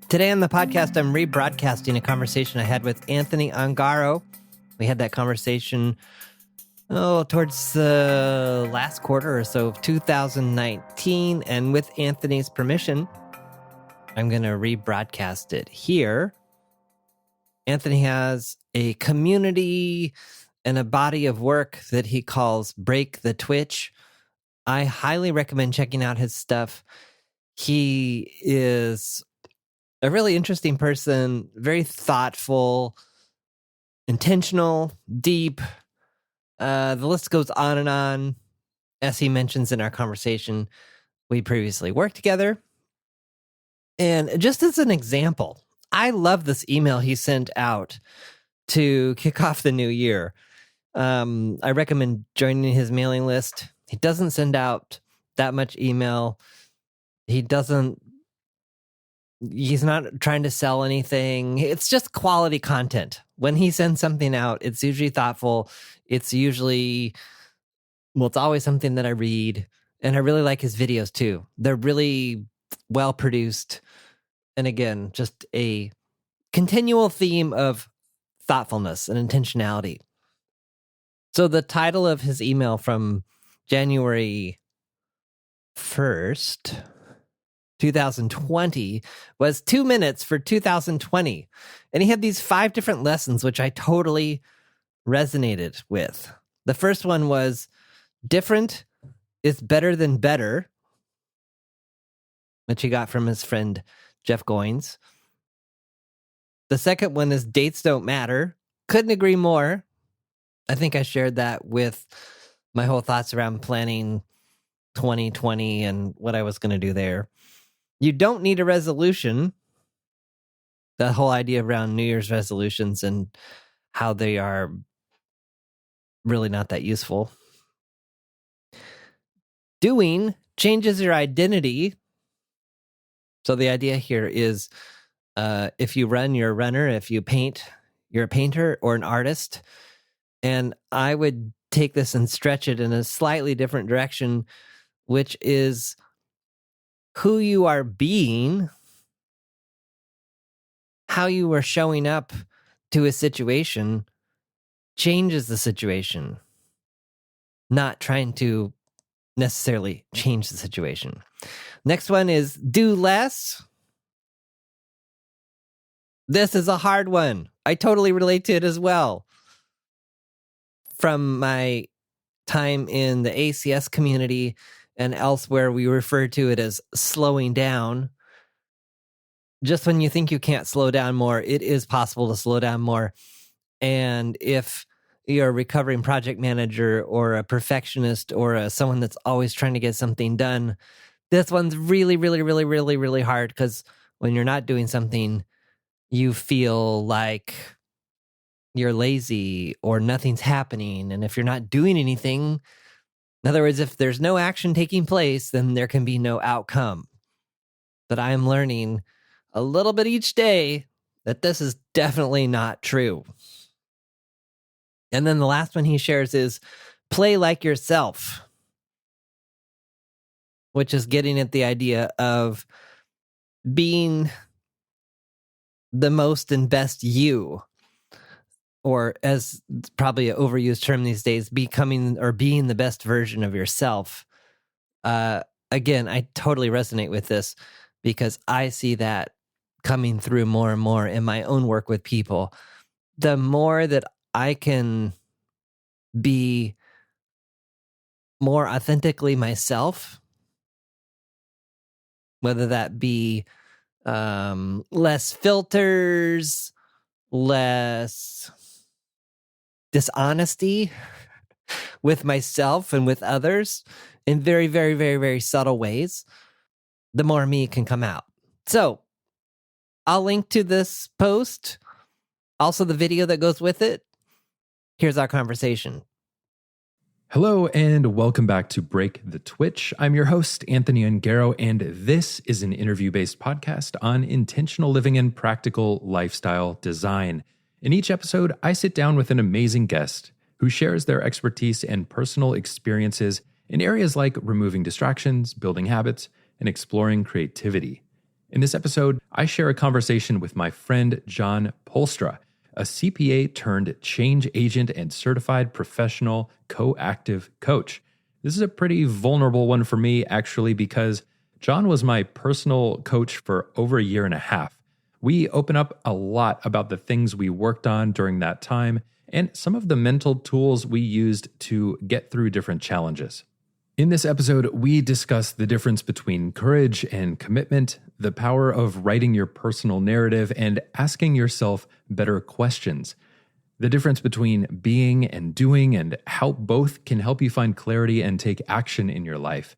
Today on the podcast, I'm rebroadcasting a conversation I had with Anthony Ongaro. We had that conversation towards the last quarter or so of 2019, and with Anthony's permission, I'm going to rebroadcast it here. Anthony has a community and a body of work that he calls Break the Twitch. I highly recommend checking out his stuff. He is a really interesting person, very thoughtful, intentional, deep. The list goes on and on. As he mentions in our conversation, we previously worked together. And just as an example, I love this email he sent out to kick off the new year. I recommend joining his mailing list. He doesn't send out that much email. He's not trying to sell anything. It's just quality content. When he sends something out, it's usually thoughtful. It's always something that I read. And I really like his videos too. They're really well produced. And again, just a continual theme of thoughtfulness and intentionality. So the title of his email from January 1st, 2020 was 2 minutes for 2020. And he had these 5 different lessons, which I totally resonated with. The first one was different is better than better, which he got from his friend Jeff Goins. The second one is dates don't matter. Couldn't agree more. I think I shared that with my whole thoughts around planning 2020 and what I was going to do there. You don't need a resolution. The whole idea around New Year's resolutions and how they are really not that useful. Doing changes your identity. So the idea here is if you run, you're a runner. If you paint, you're a painter or an artist. And I would take this and stretch it in a slightly different direction, which is who you are being, how you are showing up to a situation changes the situation, not trying to necessarily change the situation. Next one is do less. This is a hard one. I totally relate to it as well. From my time in the ACS community and elsewhere, we refer to it as slowing down. Just when you think you can't slow down more, it is possible to slow down more. And if you're a recovering project manager or a perfectionist or someone that's always trying to get something done, this one's really, really, really, really, really hard, because when you're not doing something, you feel like you're lazy or nothing's happening. And if you're not doing anything, in other words, if there's no action taking place, then there can be no outcome. But I am learning a little bit each day that this is definitely not true. And then the last one he shares is play like yourself, which is getting at the idea of being the most and best you, or as probably an overused term these days, becoming or being the best version of yourself. Again, I totally resonate with this because I see that coming through more and more in my own work with people. The more that I can be more authentically myself, whether that be less filters, less dishonesty with myself and with others in very, very, very, very subtle ways, the more me can come out. So I'll link to this post, also the video that goes with it. Here's our conversation. Hello and welcome back to Break the Twitch. I'm your host, Anthony Ongaro, and this is an interview-based podcast on intentional living and practical lifestyle design. In each episode, I sit down with an amazing guest who shares their expertise and personal experiences in areas like removing distractions, building habits, and exploring creativity. In this episode, I share a conversation with my friend John Polstra, a CPA turned change agent and certified professional co-active coach. This is a pretty vulnerable one for me, actually, because John was my personal coach for over a year and a half. We open up a lot about the things we worked on during that time and some of the mental tools we used to get through different challenges. In this episode, we discuss the difference between courage and commitment, the power of writing your personal narrative and asking yourself better questions, the difference between being and doing, and how both can help you find clarity and take action in your life.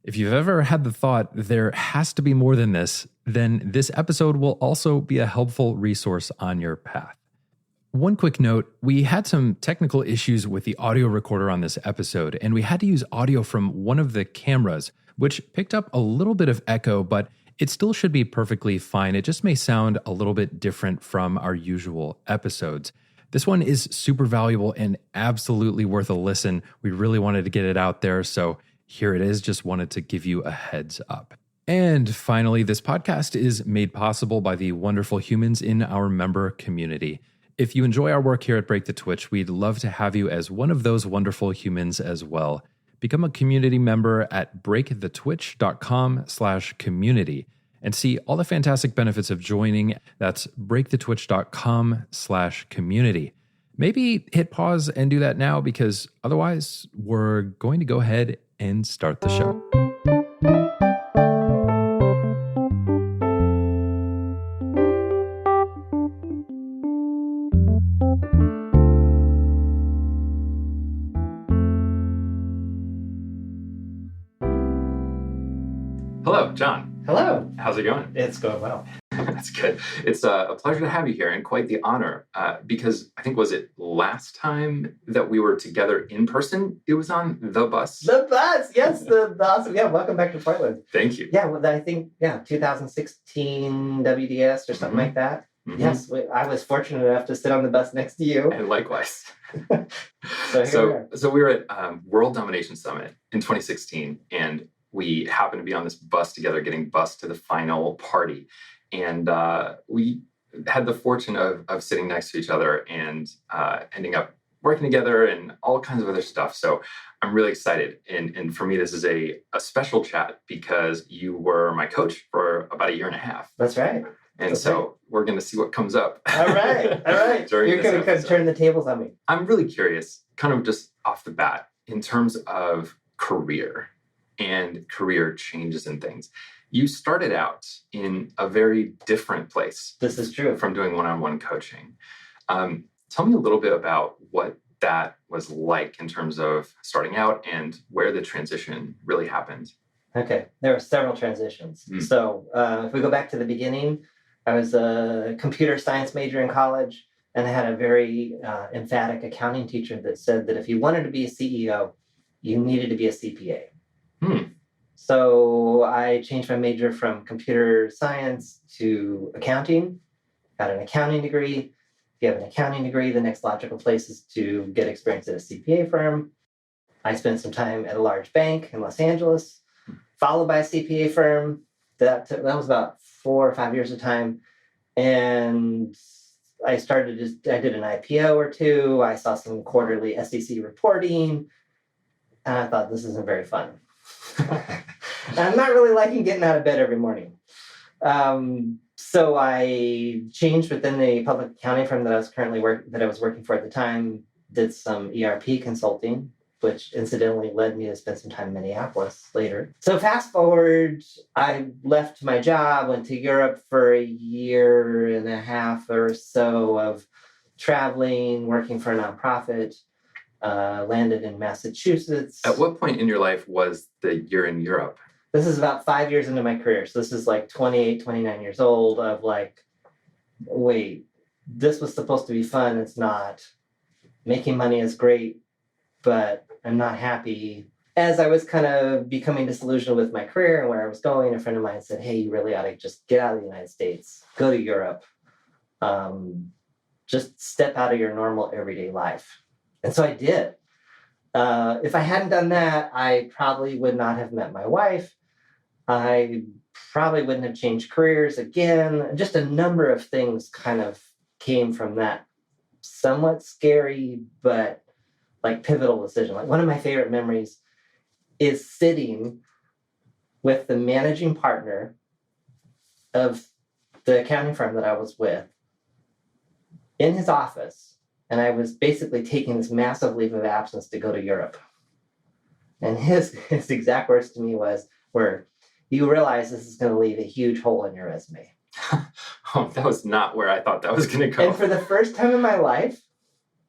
If you've ever had the thought there has to be more than this, then this episode will also be a helpful resource on your path. One quick note, we had some technical issues with the audio recorder on this episode, and we had to use audio from one of the cameras, which picked up a little bit of echo, but it still should be perfectly fine. It just may sound a little bit different from our usual episodes. This one is super valuable and absolutely worth a listen. We really wanted to get it out there, so here it is. Just wanted to give you a heads up. And finally, this podcast is made possible by the wonderful humans in our member community. If you enjoy our work here at Break the Twitch, we'd love to have you as one of those wonderful humans as well. Become a community member at breakthetwitch.com/community and see all the fantastic benefits of joining. That's breakthetwitch.com/community. Maybe hit pause and do that now, because otherwise we're going to go ahead and start the show. Hello, John. Hello. How's it going? It's going well. That's good. It's a pleasure to have you here, and quite the honor, because I think, was it last time that we were together in person? It was on the bus. The bus, yes, the awesome. Yeah, welcome back to Portland. Thank you. Yeah, well, I think 2016 WDS or something like that. Mm-hmm. Yes, I was fortunate enough to sit on the bus next to you. And likewise. So we were at World Domination Summit in 2016, and we happened to be on this bus together, getting bused to the final party. And we had the fortune of sitting next to each other and ending up working together and all kinds of other stuff. So I'm really excited. And for me, this is a special chat because you were my coach for about a year and a half. That's right. And so we're going to see what comes up. All right. You're going to turn the tables on me. I'm really curious, kind of just off the bat, in terms of career and career changes and things. You started out in a very different place. This is true. From doing one-on-one coaching. Tell me a little bit about what that was like in terms of starting out and where the transition really happened. Okay. There are several transitions. So if we go back to the beginning, I was a computer science major in college, and I had a very emphatic accounting teacher that said that if you wanted to be a CEO, you needed to be a CPA. So I changed my major from computer science to accounting, got an accounting degree. If you have an accounting degree, the next logical place is to get experience at a CPA firm. I spent some time at a large bank in Los Angeles, followed by a CPA firm. That was about 4 or 5 years of time. And I did an IPO or two. I saw some quarterly SEC reporting. And I thought, this isn't very fun. I'm not really liking getting out of bed every morning. So I changed within the public accounting firm that I was working for at the time, did some ERP consulting, which incidentally led me to spend some time in Minneapolis later. So fast forward, I left my job, went to Europe for a year and a half or so of traveling, working for a nonprofit, landed in Massachusetts. At what point in your life was the year in Europe? This is about 5 years into my career. So this is like 28, 29 years old of like, wait, this was supposed to be fun. It's not. Making money is great, but I'm not happy. As I was kind of becoming disillusioned with my career and where I was going, a friend of mine said, hey, you really ought to just get out of the United States, go to Europe, just step out of your normal everyday life. And so I did. If I hadn't done that, I probably would not have met my wife. I probably wouldn't have changed careers again. Just a number of things kind of came from that somewhat scary, but like pivotal decision. Like one of my favorite memories is sitting with the managing partner of the accounting firm that I was with in his office. And I was basically taking this massive leave of absence to go to Europe. And his exact words to me were, you realize this is going to leave a huge hole in your resume. Oh, that was not where I thought that was going to go. And for the first time in my life,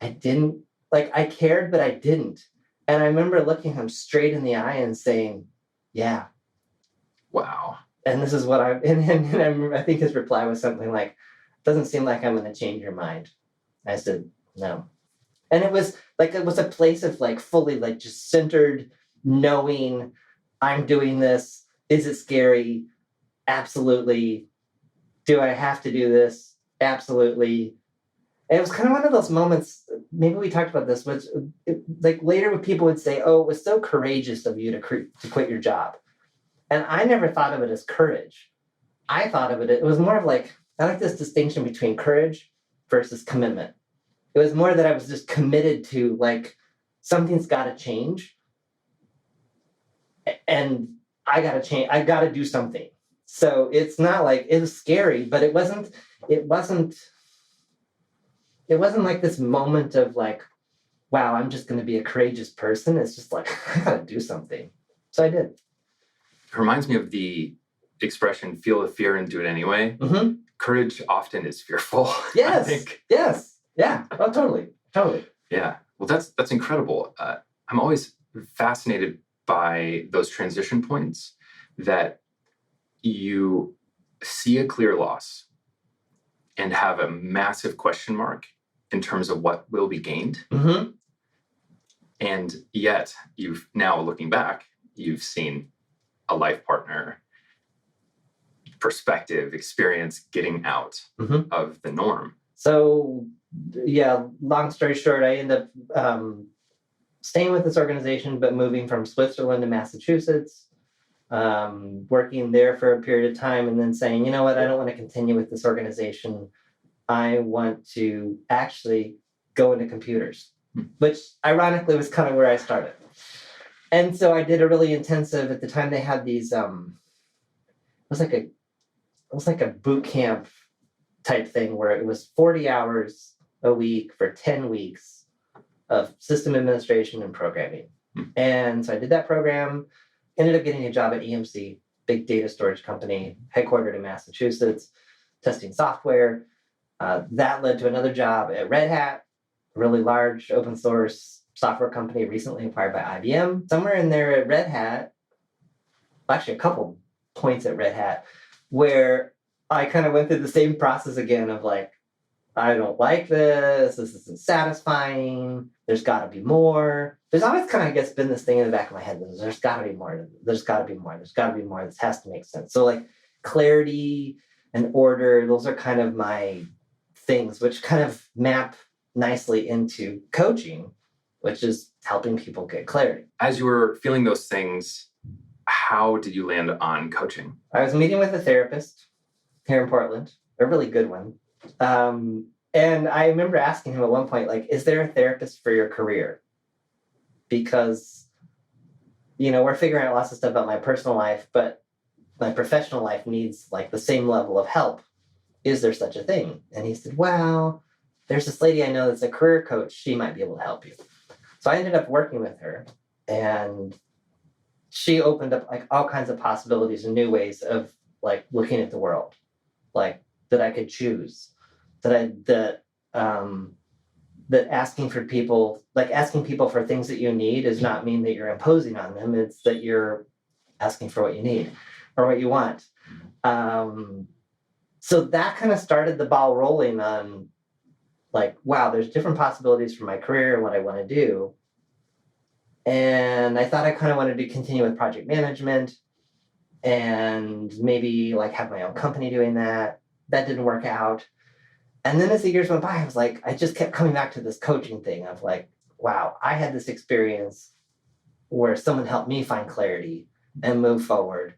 I didn't, I cared, but I didn't. And I remember looking him straight in the eye and saying, yeah. Wow. And this is what I think his reply was something like, doesn't seem like I'm going to change your mind. I said, no. And it was a place of fully just centered, knowing I'm doing this. Is it scary? Absolutely. Do I have to do this? Absolutely. And it was kind of one of those moments, maybe we talked about this, which later when people would say, oh, it was so courageous of you to quit your job. And I never thought of it as courage. I thought of it was more of I like this distinction between courage versus commitment. It was more that I was just committed to something's got to change, and I got to change. I got to do something. So it's not it was scary, but it wasn't like this moment of wow, I'm just going to be a courageous person. It's just I got to do something. So I did. It reminds me of the expression, feel the fear and do it anyway. Mm-hmm. Courage often is fearful. Yes. I think. Yes. Yeah. Oh, totally. Yeah. Well, that's incredible. I'm always fascinated by those transition points that you see a clear loss and have a massive question mark in terms of what will be gained. Mm-hmm. And yet you've now, looking back, you've seen a life partner, perspective, experience getting out mm-hmm. of the norm. So, yeah, long story short, I ended up staying with this organization, but moving from Switzerland to Massachusetts, working there for a period of time, and then saying, you know what, I don't want to continue with this organization. I want to actually go into computers, which ironically was kind of where I started. And so I did a really intensive, at the time they had these, it was like a boot camp type thing where it was 40 hours a week for 10 weeks of system administration and programming. And so I did that program, ended up getting a job at EMC, big data storage company, headquartered in Massachusetts, testing software. That led to another job at Red Hat, a really large open source software company recently acquired by IBM. Somewhere in there at Red Hat, actually a couple points at Red Hat, where I kind of went through the same process again of I don't like this isn't satisfying, there's got to be more. There's always kind of, I guess, been this thing in the back of my head, there's got to be more, this has to make sense. So clarity and order, those are kind of my things, which kind of map nicely into coaching, which is helping people get clarity. As you were feeling those things, how did you land on coaching? I was meeting with a therapist here in Portland, a really good one. And I remember asking him at one point, is there a therapist for your career? Because, we're figuring out lots of stuff about my personal life, but my professional life needs the same level of help. Is there such a thing? And he said, well, there's this lady I know that's a career coach. She might be able to help you. So I ended up working with her, and she opened up all kinds of possibilities and new ways of looking at the world, that I could choose, that asking people for things that you need does not mean that you're imposing on them. It's that you're asking for what you need or what you want. So that kind of started the ball rolling on wow, there's different possibilities for my career and what I want to do. And I thought I kind of wanted to continue with project management and maybe have my own company doing that. That didn't work out. And then as the years went by, I was I just kept coming back to this coaching thing of wow, I had this experience where someone helped me find clarity and move forward.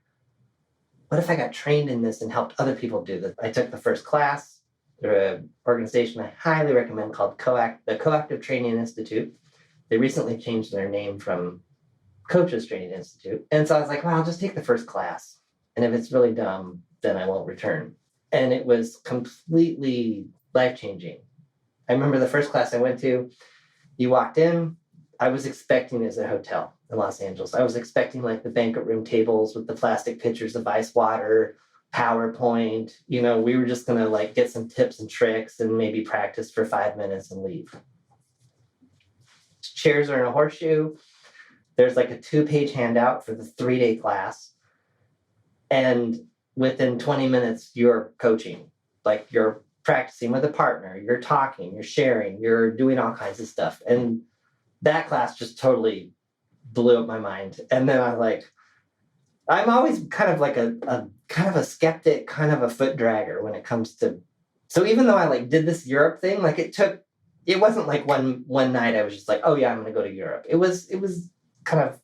what if I got trained in this and helped other people do this? I took the first class through an organization I highly recommend called the Coactive Training Institute. They recently changed their name from Coaches Training Institute. And so I was like, well, I'll just take the first class. And if it's really dumb, then I won't return. And it was completely life-changing. I remember the first class I went to, you walked in, I was expecting it as a hotel in Los Angeles. I was expecting like the banquet room tables with the plastic pitchers of ice water, PowerPoint. We were just going to like get some tips and tricks and maybe practice for 5 minutes and leave. Chairs are in a horseshoe. There's like a 2-page handout for the 3-day class. And within 20 minutes, you're coaching. Like you're practicing with a partner, you're talking, you're sharing, you're doing all kinds of stuff. And that class just totally blew up my mind. And then I'm always kind of like a skeptic, kind of a foot dragger when it comes to, so even though I like did this Europe thing, like it wasn't like one night I was just like, oh yeah, I'm going to go to Europe. It was kind of,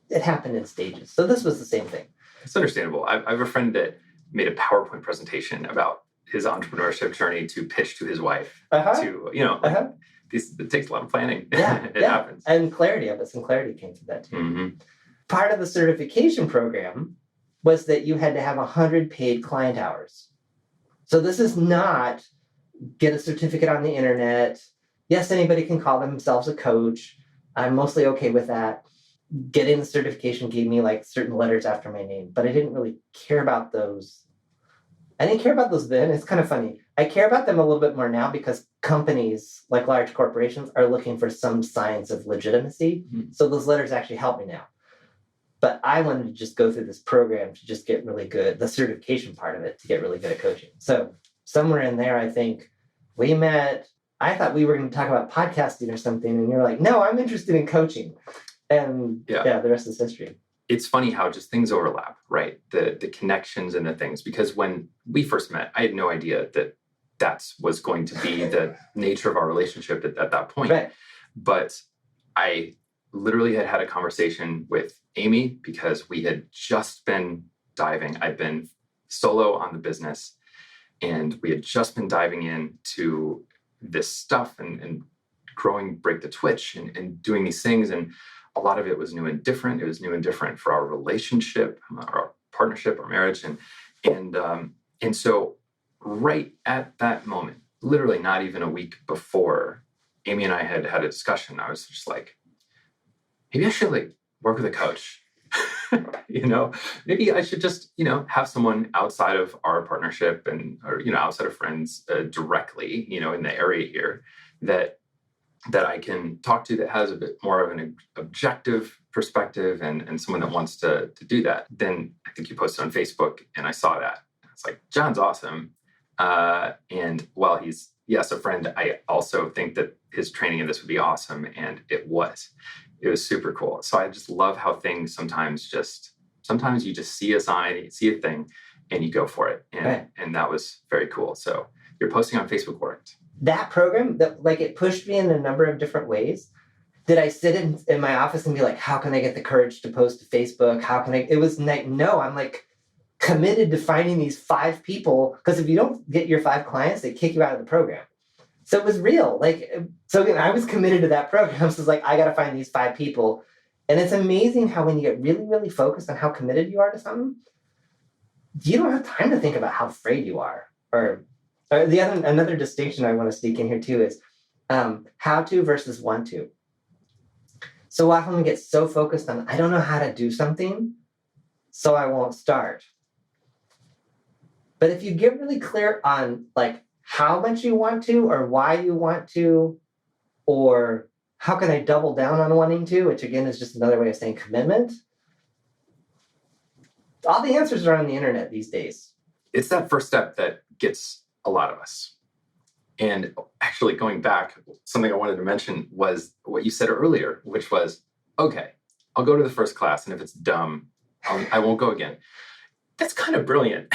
it happened in stages. So this was the same thing. It's understandable. I have a friend that made a PowerPoint presentation about his entrepreneurship journey to pitch to his wife. It takes a lot of planning. Yeah, it happens. And clarity of it. Some clarity came to that too. Mm-hmm. Part of the certification program was that you had to have 100 paid client hours. So this is not get a certificate on the internet. Yes, anybody can call themselves a coach. I'm mostly okay with that. Getting the certification gave me like certain letters after my name, but I didn't really care about those. I didn't care about those then. It's kind of funny. I care about them a little bit more now because companies, like large corporations, are looking for some signs of legitimacy. Mm-hmm. So those letters actually help me now. But I wanted to just go through this program to just get really good, the certification part of it, to get really good at coaching. So somewhere in there, I think we met. I thought we were going to talk about podcasting or something. And you're like, no, I'm interested in coaching. And the rest is history. It's funny how just things overlap, right? The connections and the things, because when we first met, I had no idea that was going to be the nature of our relationship at that point. Right. But I literally had a conversation with Amy because we had just been diving. I'd been solo on the business and we had just been diving into this stuff and growing Break the Twitch and doing these things. And a lot of it was new and different. It was new and different for our relationship, our partnership, our marriage. And so right at that moment, literally not even a week before, Amy and I had a discussion. I was just like, maybe I should work with a coach. Maybe I should just, have someone outside of our partnership or outside of friends directly, in the area here that I can talk to that has a bit more of an objective perspective and someone that wants to do that. Then I think you posted on Facebook and I saw that. It's like, John's awesome. And while he's, yes, a friend, I also think that his training in this would be awesome. And it was super cool. So I just love how things sometimes you just see a sign, you see a thing and you go for it. And that was very cool. So your posting on Facebook worked. That program, it pushed me in a number of different ways. Did I sit in my office and be like, how can I get the courage to post to Facebook? It was like, no, I'm like committed to finding these 5 people. Because if you don't get your 5 clients, they kick you out of the program. So it was real. I was committed to that program. So it's like, I got to find these 5 people. And it's amazing how when you get really, really focused on how committed you are to something, you don't have time to think about how afraid you are. Or another distinction I want to sneak in here too is how to versus want to. So often we get so focused on, I don't know how to do something, so I won't start. But if you get really clear on how much you want to or why you want to, or how can I double down on wanting to, which again is just another way of saying commitment. All the answers are on the internet these days. It's that first step that gets a lot of us. And actually going back, something I wanted to mention was what you said earlier, which was, okay, I'll go to the first class. And if it's dumb, I won't go again. That's kind of brilliant.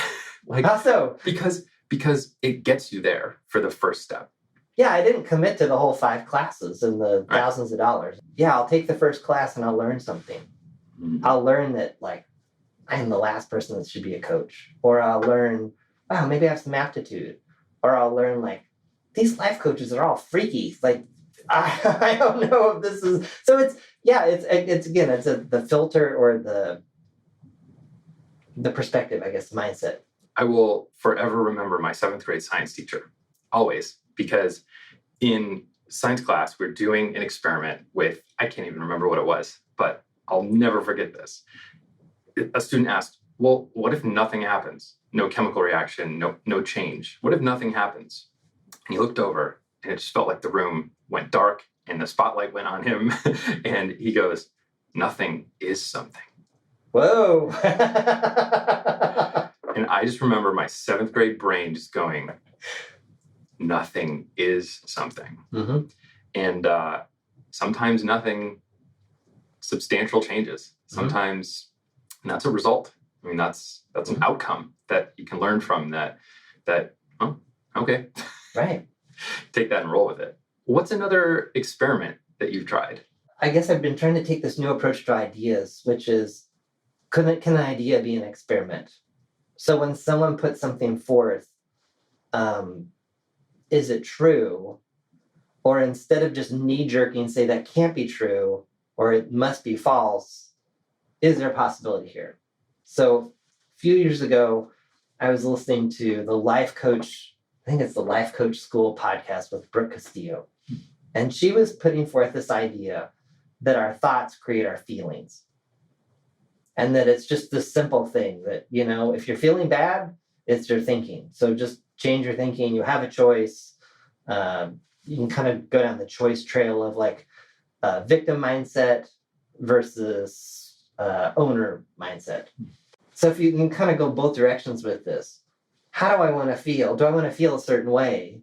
How so? Because it gets you there for the first step. Yeah, I didn't commit to the whole 5 classes and the thousands of dollars. Yeah, I'll take the first class and I'll learn something. Mm-hmm. I'll learn that I am the last person that should be a coach. Or I'll learn, wow, maybe I have some aptitude. Or I'll learn like, these life coaches are all freaky. Like, I don't know if this is, so it's again, it's the filter or the perspective, I guess, mindset. I will forever remember my 7th grade science teacher, always, because in science class, we're doing an experiment with, I can't even remember what it was, but I'll never forget this. A student asked, well, what if nothing happens? No chemical reaction, no change. What if nothing happens? And he looked over and it just felt like the room went dark and the spotlight went on him. And he goes, nothing is something. Whoa. And I just remember my 7th grade brain just going, nothing is something. Mm-hmm. And sometimes nothing substantial changes. Sometimes that's a result. I mean, that's an outcome that you can learn from that, oh, okay. Right. Take that and roll with it. What's another experiment that you've tried? I guess I've been trying to take this new approach to ideas, which is, can an idea be an experiment? So when someone puts something forth, is it true? Or instead of just knee-jerking, say that can't be true, or it must be false, is there a possibility here? So a few years ago, I was listening to the Life Coach, I think it's the Life Coach School podcast with Brooke Castillo. And she was putting forth this idea that our thoughts create our feelings. And that it's just this simple thing that, if you're feeling bad, it's your thinking. So just change your thinking. You have a choice. You can kind of go down the choice trail of like victim mindset versus owner mindset. So if you can kind of go both directions with this, how do I want to feel? Do I want to feel a certain way?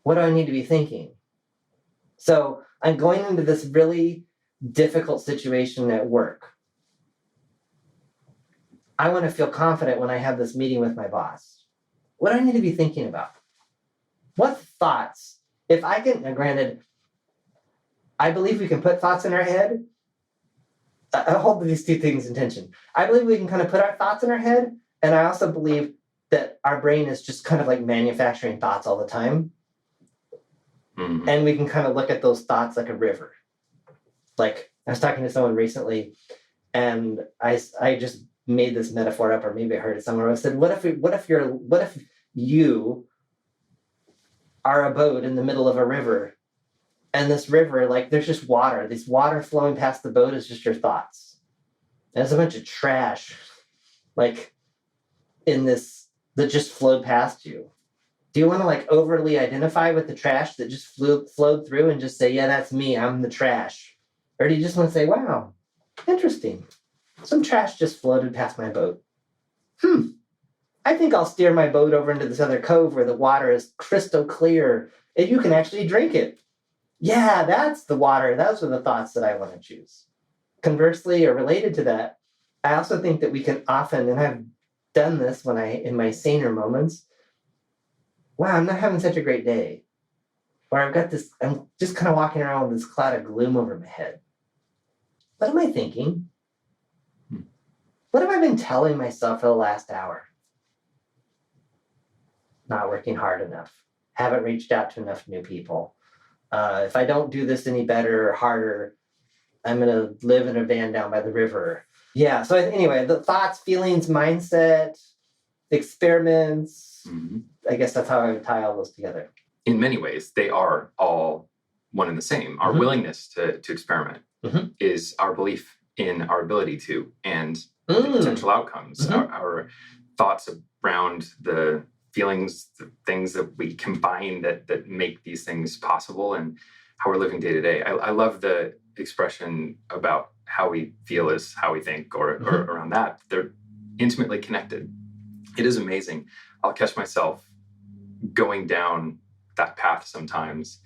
What do I need to be thinking? So I'm going into this really difficult situation at work. I want to feel confident when I have this meeting with my boss. What do I need to be thinking about? What thoughts? If I can, now granted, I believe we can put thoughts in our head. I hold these two things in tension. I believe we can kind of put our thoughts in our head, and I also believe that our brain is just kind of like manufacturing thoughts all the time. Mm-hmm. And we can kind of look at those thoughts like a river. Like I was talking to someone recently, and I just made this metaphor up, or maybe I heard it somewhere. I said, what if you are a boat in the middle of a river, and this river, like there's just water. This water flowing past the boat is just your thoughts. There's a bunch of trash, like in this that just flowed past you. Do you want to like overly identify with the trash that just flowed through and just say, yeah, that's me, I'm the trash? Or do you just want to say, wow, interesting. Some trash just floated past my boat. I think I'll steer my boat over into this other cove where the water is crystal clear and you can actually drink it. Yeah, that's the water. Those are the thoughts that I want to choose. Conversely, or related to that, I also think that we can often, and I've done this in my saner moments, wow, I'm not having such a great day. Or I'm just kind of walking around with this cloud of gloom over my head. What am I thinking? What have I been telling myself for the last hour? Not working hard enough. Haven't reached out to enough new people. If I don't do this any better or harder, I'm going to live in a van down by the river. Yeah. So anyway, the thoughts, feelings, mindset, experiments, I guess that's how I would tie all those together. In many ways, they are all one and the same. Our willingness to experiment is our belief in our ability to, and the potential outcomes, our thoughts around the feelings, the things that we combine that make these things possible, and how we're living day to day. I love the expression about how we feel is how we think, or around that. They're intimately connected. It is amazing. I'll catch myself going down that path sometimes,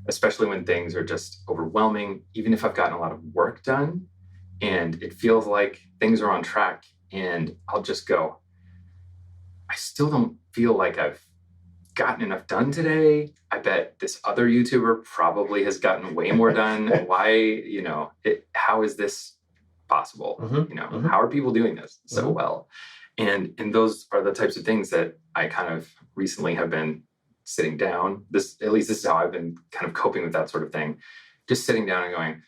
especially when things are just overwhelming, even if I've gotten a lot of work done and it feels like things are on track, and I'll just go, I still don't feel like I've gotten enough done today. I bet this other YouTuber probably has gotten way more done. Why, how is this possible? How are people doing this so well? And those are the types of things that I kind of recently have been sitting down. At least this is how I've been kind of coping with that sort of thing. Just sitting down and going,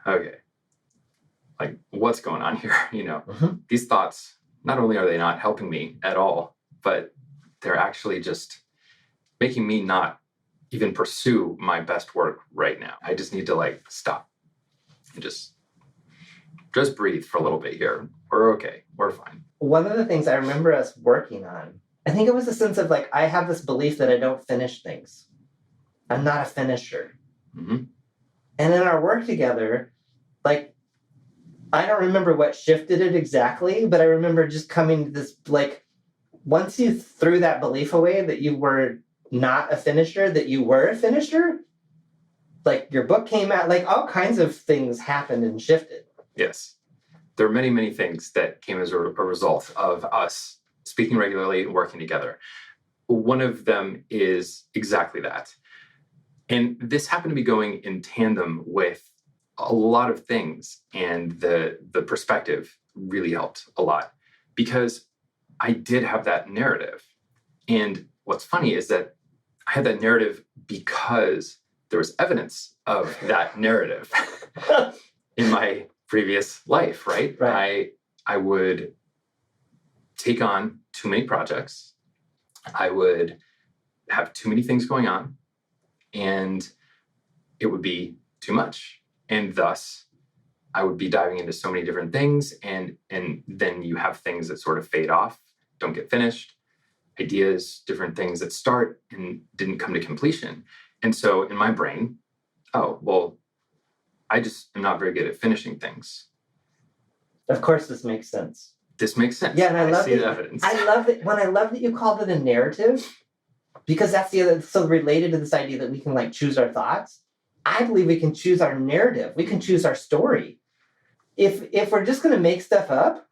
okay, like what's going on here? These thoughts, not only are they not helping me at all, but they're actually just making me not even pursue my best work right now. I just need to like stop and just breathe for a little bit here. We're okay. We're fine. One of the things I remember us working on, I think it was a sense of like, I have this belief that I don't finish things. I'm not a finisher. Mm-hmm. And in our work together, like, I don't remember what shifted it exactly, but I remember just coming to this, like, once you threw that belief away that you were not a finisher, that you were a finisher, like your book came out, like all kinds of things happened and shifted. Yes. There are many, many things that came as a result of us speaking regularly and working together. One of them is exactly that. And this happened to be going in tandem with a lot of things. And the perspective really helped a lot because I did have that narrative. And what's funny is that I had that narrative because there was evidence of that narrative in my previous life, right? I would take on too many projects. I would have too many things going on, and it would be too much. And thus, I would be diving into so many different things, and then you have things that sort of fade off, don't get finished, ideas, different things that start and didn't come to completion. And so in my brain, oh, well, I just am not very good at finishing things. Of course, this makes sense. This makes sense. Yeah, and I love see the evidence. I love that you called it a narrative, because that's the other, so related to this idea that we can like choose our thoughts. I believe we can choose our narrative. We can choose our story. If we're just going to make stuff up,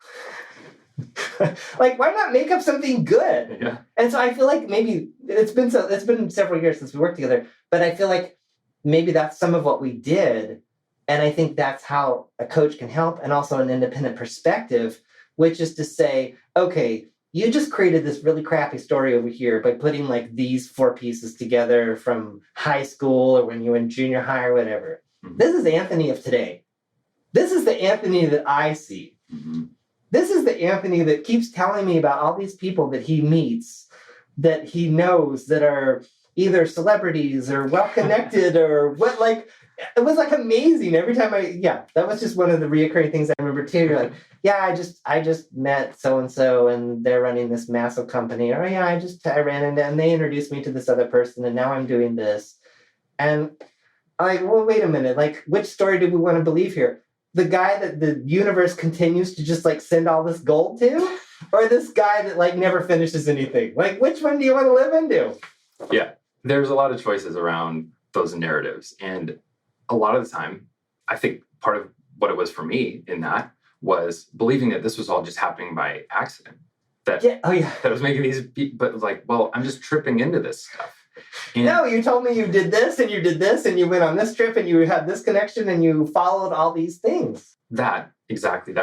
like why not make up something good? Yeah. And so I feel like maybe it's been several years since we worked together, but I feel like maybe that's some of what we did. And I think that's how a coach can help, and also an independent perspective, which is to say, okay, you just created this really crappy story over here by putting like these 4 pieces together from high school or when you were in junior high or whatever. Mm-hmm. This is Anthony of today. This is the Anthony that I see. Mm-hmm. This is the Anthony that keeps telling me about all these people that he meets, that he knows, that are either celebrities or well-connected or what, like, it was like amazing every time that was just one of the reoccurring things I remember too. You're like, yeah, I just met so-and-so and they're running this massive company. Or yeah, I ran into, and they introduced me to this other person and now I'm doing this. And I'm like, well, wait a minute. Like, which story do we want to believe here? The guy that the universe continues to just like send all this gold to? Or this guy that like never finishes anything? Like, which one do you want to live into? Yeah, there's a lot of choices around those narratives. And a lot of the time, I think part of what it was for me in that was believing that this was all just happening by accident. That was making these, but like, well, I'm just tripping into this stuff. And no, you told me you did this and you did this and you went on this trip and you had this connection and you followed all these things. That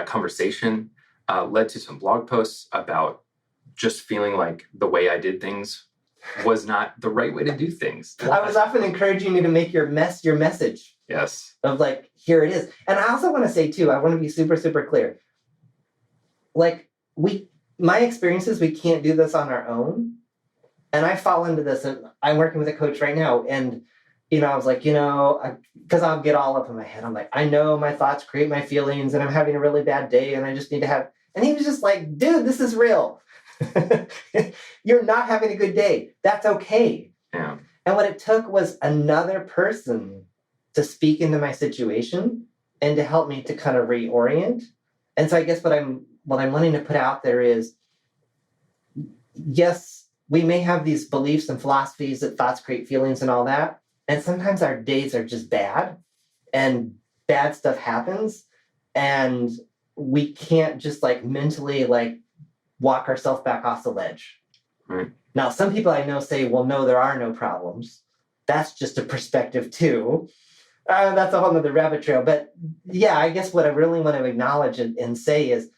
conversation led to some blog posts about just feeling like the way I did things was not the right way to do things. I was often encouraging you to make your message. Yes. Of like, here it is. And I also want to say too, I want to be super, super clear. Like my experiences, we can't do this on our own. And I fall into this, and I'm working with a coach right now. And, I was like, because I'll get all up in my head. I'm like, I know my thoughts create my feelings and I'm having a really bad day and I just need to have, and he was just like, dude, this is real. You're not having a good day. That's okay. Yeah. And what it took was another person to speak into my situation and to help me to kind of reorient. And so I guess what I'm wanting to put out there is, yes, we may have these beliefs and philosophies that thoughts create feelings and all that. And sometimes our days are just bad and bad stuff happens. And we can't just like mentally like walk ourselves back off the ledge. Right. Now, some people I know say, well, no, there are no problems. That's just a perspective too. That's a whole nother rabbit trail. But yeah, I guess what I really want to acknowledge and say is,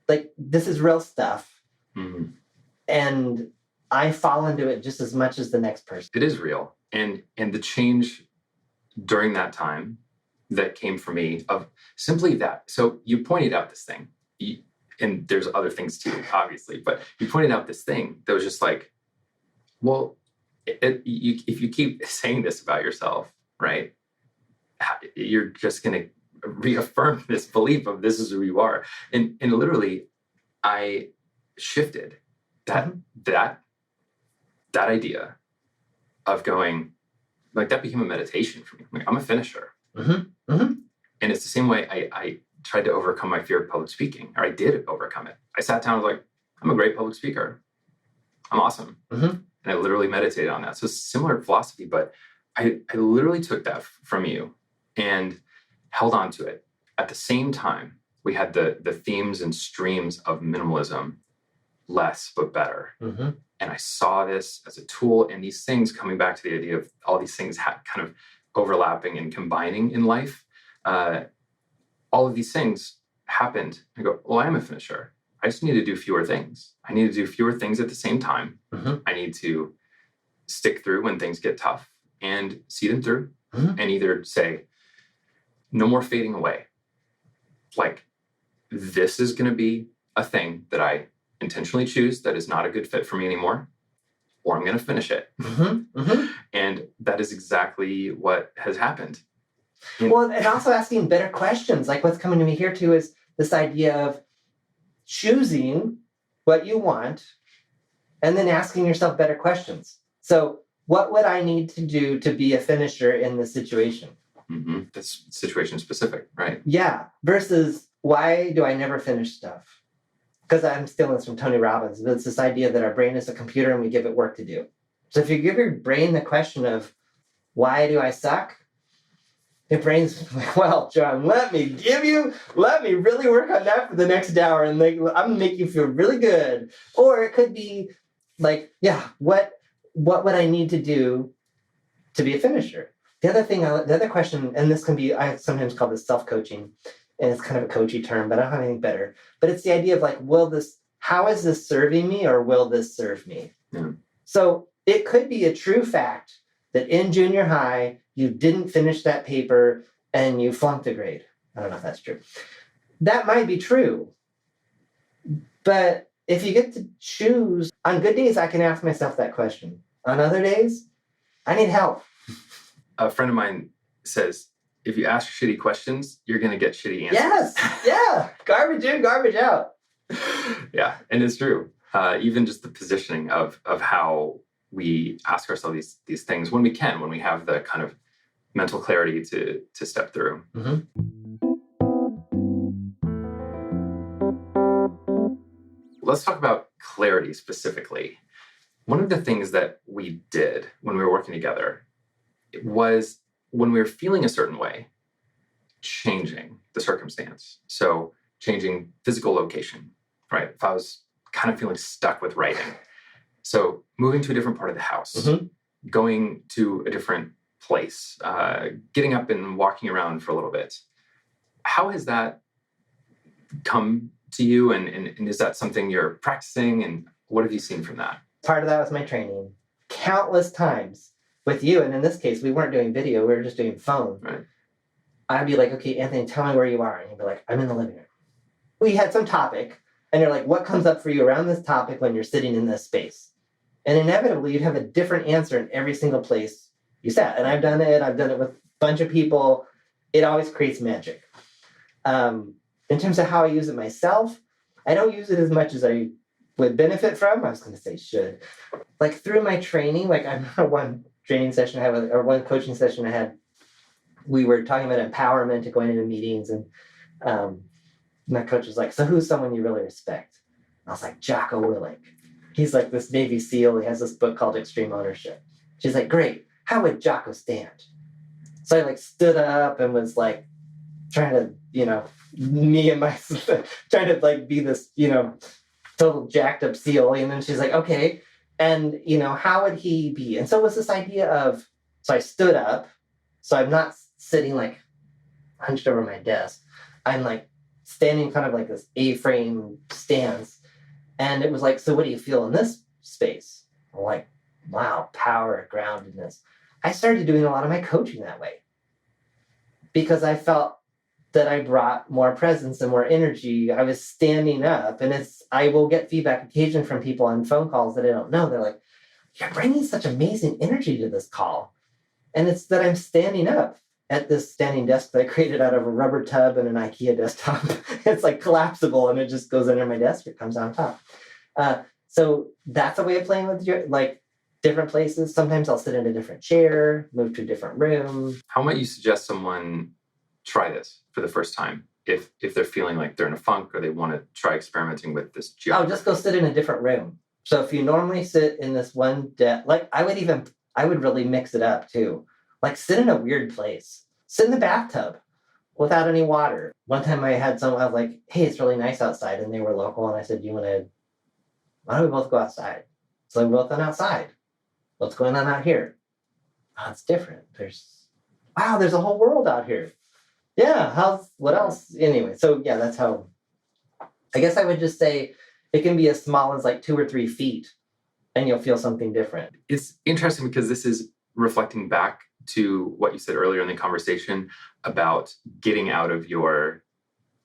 like, this is real stuff. Mm-hmm. And I fall into it just as much as the next person. It is real. And the change during that time that came for me of simply that. So you pointed out this thing, and there's other things too, obviously, but you pointed out this thing that was just like, well, if you keep saying this about yourself, right, you're just going to reaffirm this belief of this is who you are. And literally, I shifted that idea of going, like, that became a meditation for me. Like, I'm a finisher. Mm-hmm. Mm-hmm. And it's the same way I tried to overcome my fear of public speaking, or I did overcome it. I sat down and was like, I'm a great public speaker. I'm awesome. Mm-hmm. And I literally meditated on that. So similar philosophy, but I literally took that from you and held on to it. At the same time, we had the themes and streams of minimalism, less but better. Mm-hmm. And I saw this as a tool, and these things, coming back to the idea of all these things kind of overlapping and combining in life, all of these things happened. I go, well, I am a finisher. I just need to do fewer things. I need to do fewer things at the same time. Mm-hmm. I need to stick through when things get tough and see them through, mm-hmm. and either say, no more fading away. Like, this is going to be a thing that I intentionally choose that is not a good fit for me anymore, or I'm going to finish it. Mm-hmm. Mm-hmm. And that is exactly what has happened. Well, and also asking better questions. Like, what's coming to me here too is this idea of choosing what you want and then asking yourself better questions. So what would I need to do to be a finisher in this situation? Mm-hmm. That's situation specific, right? Yeah. Versus, why do I never finish stuff? Because I'm stealing this from Tony Robbins. It's this idea that our brain is a computer and we give it work to do. So if you give your brain the question of, why do I suck? Your brain's like, well, John, let me really work on that for the next hour, and I'm gonna make you feel really good. Or it could be like, yeah, what would I need to do to be a finisher? The other question, and this can be, I sometimes call this self-coaching, and it's kind of a coachy term, but I don't have anything better. But it's the idea of like, how is this serving me, or will this serve me? Yeah. So it could be a true fact that in junior high, you didn't finish that paper and you flunked a grade. I don't know if that's true. That might be true. But if you get to choose, on good days, I can ask myself that question. On other days, I need help. A friend of mine says, if you ask shitty questions, you're going to get shitty answers. Yes. Yeah. Garbage in, garbage out. Yeah. And it's true. Even just the positioning of how we ask ourselves these things when we have the kind of mental clarity to step through. Mm-hmm. Let's talk about clarity specifically. One of the things that we did when we were working together was, when we were feeling a certain way, changing the circumstance. So changing physical location, right? If I was kind of feeling stuck with writing, so moving to a different part of the house, mm-hmm. going to a different place, getting up and walking around for a little bit. How has that come to you? And is that something you're practicing? And what have you seen from that? Part of that was my training. Countless times with you. And in this case, we weren't doing video. We were just doing phone. Right. I'd be like, okay, Anthony, tell me where you are. And you'd be like, I'm in the living room. We had some topic. And you're like, what comes up for you around this topic when you're sitting in this space? And inevitably, you'd have a different answer in every single place you sat. And I've done it with a bunch of people. It always creates magic. In terms of how I use it myself, I don't use it as much as I would benefit from. I was going to say should. Like, through my training, like, I remember one training session I had, or one coaching session I had, we were talking about empowerment and going into meetings. And my coach was like, so who's someone you really respect? And I was like, Jocko Willink. He's like this Navy SEAL. He has this book called Extreme Ownership. She's like, great. How would Jocko stand? So I like stood up and was like trying to, trying to like be this, total jacked up SEAL. And then she's like, okay. And, how would he be? And so it was this idea of, so I stood up So I'm not sitting like hunched over my desk. I'm like standing kind of like this A-frame stance. And it was like, so what do you feel in this space? I'm like, wow, power, groundedness. I started doing a lot of my coaching that way because I felt that I brought more presence and more energy. I was standing up, and I will get feedback occasionally from people on phone calls that I don't know. They're like, you're bringing such amazing energy to this call. And it's that I'm standing up at this standing desk that I created out of a rubber tub and an IKEA desktop. It's like collapsible, and it just goes under my desk. It comes on top. So that's a way of playing with your, like, different places. Sometimes I'll sit in a different chair, move to a different room. How might you suggest someone try this for the first time if they're feeling like they're in a funk or they want to try experimenting with this geography? Just go sit in a different room. So if you normally sit in this one desk, like I would really mix it up too. Like sit in a weird place. Sit in the bathtub without any water. One time I was like, hey, it's really nice outside. And they were local. And I said, why don't we both go outside? So we both went outside. What's going on out here? Oh, it's different. There's a whole world out here. Yeah, what else? Anyway, so yeah, that's how, I guess I would just say it can be as small as like 2 or 3 feet and you'll feel something different. It's interesting because this is reflecting back to what you said earlier in the conversation about getting out of your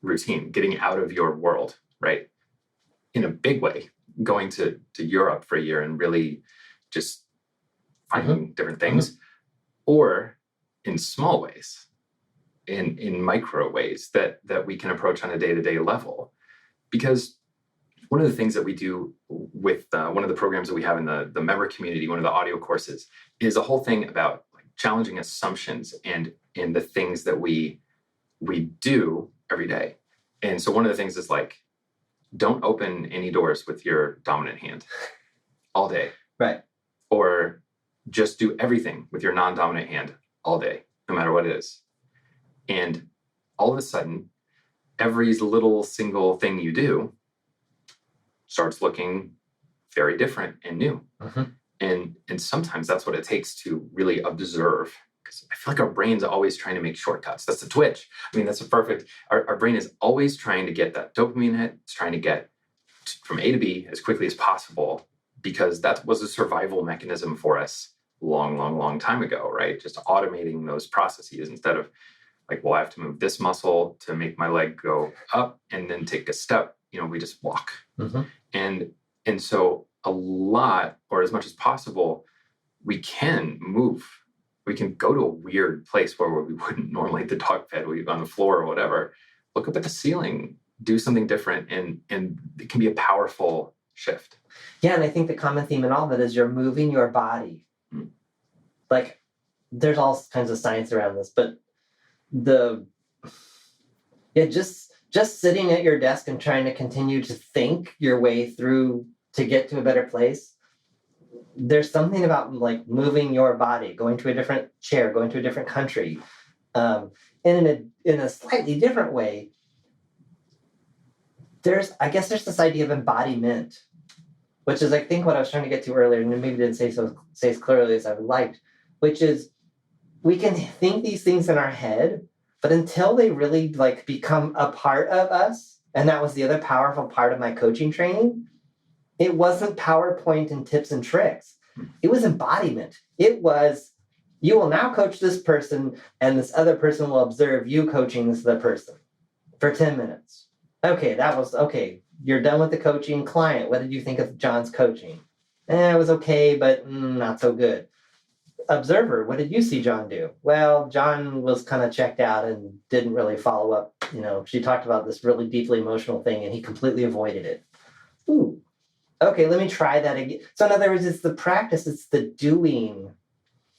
routine, getting out of your world, right? In a big way, going to Europe for a year and really just finding different things, or in small ways, in micro ways that we can approach on a day-to-day level. Because one of the things that we do with one of the programs that we have in the member community, one of the audio courses, is a whole thing about like challenging assumptions and in the things that we do every day. And so one of the things is like, don't open any doors with your dominant hand all day. Right. Or just do everything with your non-dominant hand all day, no matter what it is. And all of a sudden, every little single thing you do starts looking very different and new. And sometimes that's what it takes to really observe. Because I feel like our brain's always trying to make shortcuts. That's the twitch. I mean, that's a perfect, our brain is always trying to get that dopamine hit. It's trying to get from A to B as quickly as possible, because that was a survival mechanism for us long time ago, right? Just automating those processes instead of like, well, I have to move this muscle to make my leg go up and then take a step. We just walk. And so a lot, or as much as possible, we can move. We can go to a weird place where we wouldn't normally, the dog bed, we on the floor or whatever, look up at the ceiling, do something different. And it can be a powerful shift. Yeah. And I think the common theme in all of it is you're moving your body. Like there's all kinds of science around this, but just sitting at your desk and trying to continue to think your way through to get to a better place. There's something about like moving your body, going to a different chair, going to a different country, and in a slightly different way. There's this idea of embodiment, which is I think what I was trying to get to earlier, and maybe didn't say as clearly as I would like, which is we can think these things in our head, but until they really like become a part of us, and that was the other powerful part of my coaching training. It wasn't PowerPoint and tips and tricks. It was embodiment. It was, you will now coach this person and this other person will observe you coaching this other person for 10 minutes. Okay, you're done with the coaching. Client, what did you think of John's coaching? It was okay, but not so good. Observer, what did you see John do? Well, John was kind of checked out and didn't really follow up. She talked about this really deeply emotional thing and he completely avoided it. Ooh. Okay, let me try that again. So in other words, it's the practice, it's the doing.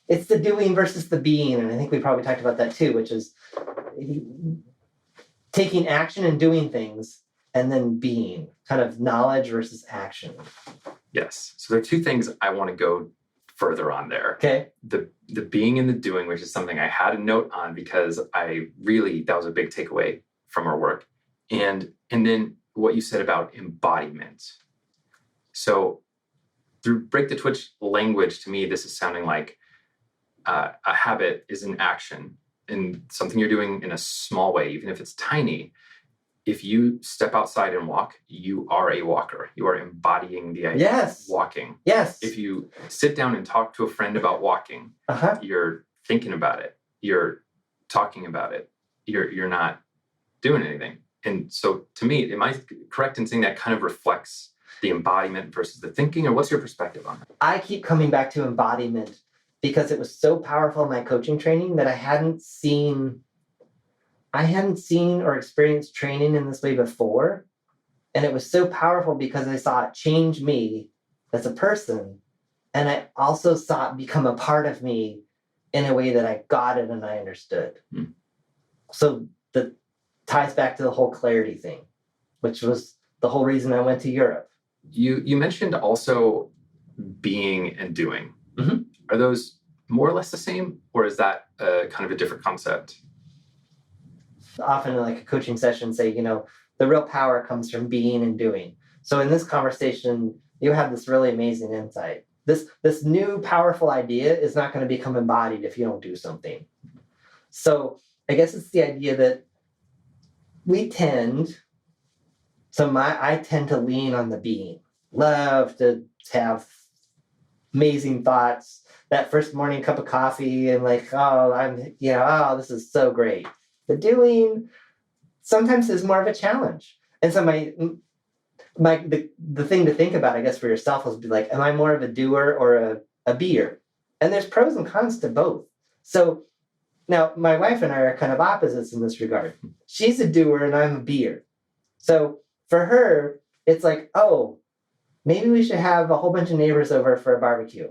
It's the doing versus the being. And I think we probably talked about that too, which is taking action and doing things and then being, kind of knowledge versus action. Yes. So there are 2 things I want to go further on there. Okay. The being and the doing, which is something I had a note on because that was a big takeaway from our work. And then what you said about embodiment. So through Break the Twitch language, to me, this is sounding like a habit is an action and something you're doing in a small way, even if it's tiny. If you step outside and walk, you are a walker. You are embodying the idea of walking. Yes. If you sit down and talk to a friend about walking, you're thinking about it. You're talking about it. You're not doing anything. And so to me, am I correct in saying that kind of reflects the embodiment versus the thinking? Or what's your perspective on it? I keep coming back to embodiment because it was so powerful in my coaching training that I hadn't seen or experienced training in this way before. And it was so powerful because I saw it change me as a person. And I also saw it become a part of me in a way that I got it and I understood. So that ties back to the whole clarity thing, which was the whole reason I went to Europe. You mentioned also being and doing. Mm-hmm. Are those more or less the same, or is that kind of a different concept? Often in like a coaching session say, the real power comes from being and doing. So in this conversation, you have this really amazing insight. This new powerful idea is not going to become embodied if you don't do something. So I guess it's the idea that I tend to lean on the being. Love to have amazing thoughts. That first morning cup of coffee and this is so great. The doing sometimes is more of a challenge. And so the thing to think about, I guess, for yourself is be like, am I more of a doer or a beer? And there's pros and cons to both. So now my wife and I are kind of opposites in this regard. She's a doer and I'm a beer. So for her, it's like, oh, maybe we should have a whole bunch of neighbors over for a barbecue.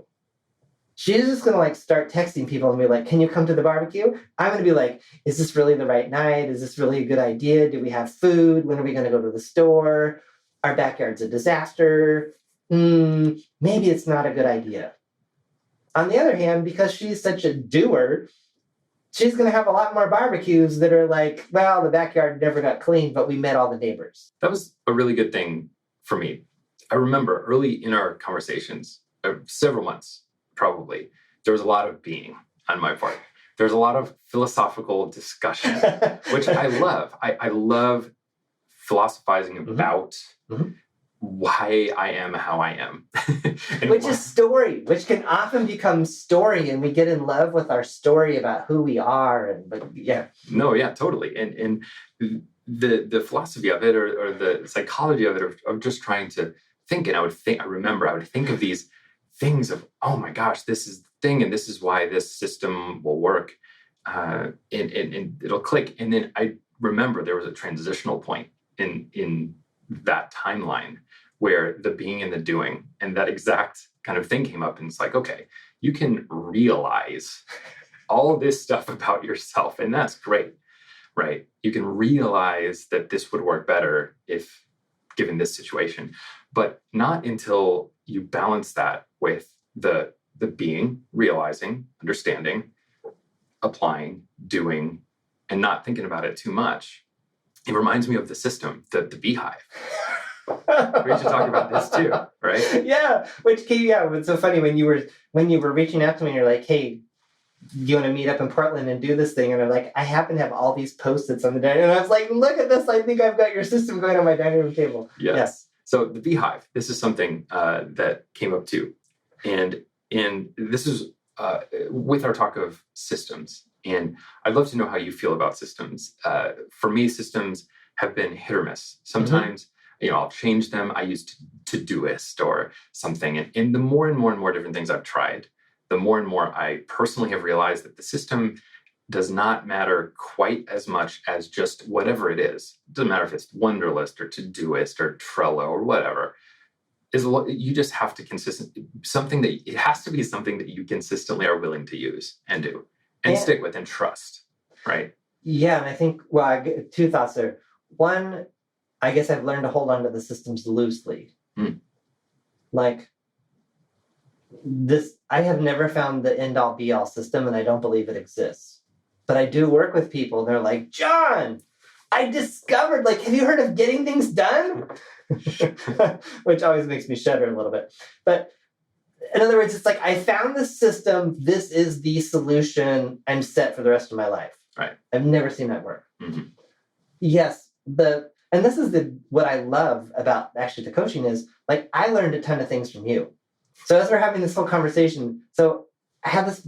She's just going to start texting people and be like, can you come to the barbecue? I'm going to be like, is this really the right night? Is this really a good idea? Do we have food? When are we going to go to the store? Our backyard's a disaster. Maybe it's not a good idea. On the other hand, because she's such a doer, she's going to have a lot more barbecues that are like, well, the backyard never got cleaned, but we met all the neighbors. That was a really good thing for me. I remember early in our conversations, several months, probably, there was a lot of being on my part. There's a lot of philosophical discussion, which I love. I love philosophizing about why I am how I am. Which is story, which can often become story, and we get in love with our story about who we are. No, yeah, totally. And the philosophy of it or the psychology of it of just trying to think, and I would think of these things of, oh my gosh, this is the thing, and this is why this system will work, and it'll click. And then I remember there was a transitional point in that timeline where the being and the doing and that exact kind of thing came up, and it's like, okay, you can realize all this stuff about yourself, and that's great, right? You can realize that this would work better if given this situation, but not until you balance that with the being, realizing, understanding, applying, doing, and not thinking about it too much. It reminds me of the system, the beehive. We should talk about this too, right? Yeah, it's so funny when you were reaching out to me and you're like, hey, you want to meet up in Portland and do this thing? And I'm like, I happen to have all these Post-its on the dining room. And I was like, look at this. I think I've got your system going on my dining room table. Yes. So the beehive, this is something that came up too. And this is with our talk of systems. And I'd love to know how you feel about systems. For me, systems have been hit or miss. Sometimes, I'll change them. I use Todoist or something. And the more and more different things I've tried, the more and more I personally have realized that the system does not matter quite as much as just whatever it is. It doesn't matter if it's Wunderlist or Todoist or Trello or whatever. You just have to it has to be something that you consistently are willing to use and do and stick with and trust, right? Yeah, and I think, I get two thoughts there. One, I guess I've learned to hold on to the systems loosely. Like this, I have never found the end-all be-all system, and I don't believe it exists. But I do work with people, and they're like, John, I discovered, have you heard of getting things done? Which always makes me shudder a little bit. But in other words, it's like, I found this system. This is the solution. I'm set for the rest of my life. Right. I've never seen that work. Mm-hmm. Yes. And this is what I love about actually the coaching is, like, I learned a ton of things from you. So as we're having this whole conversation, so I have this,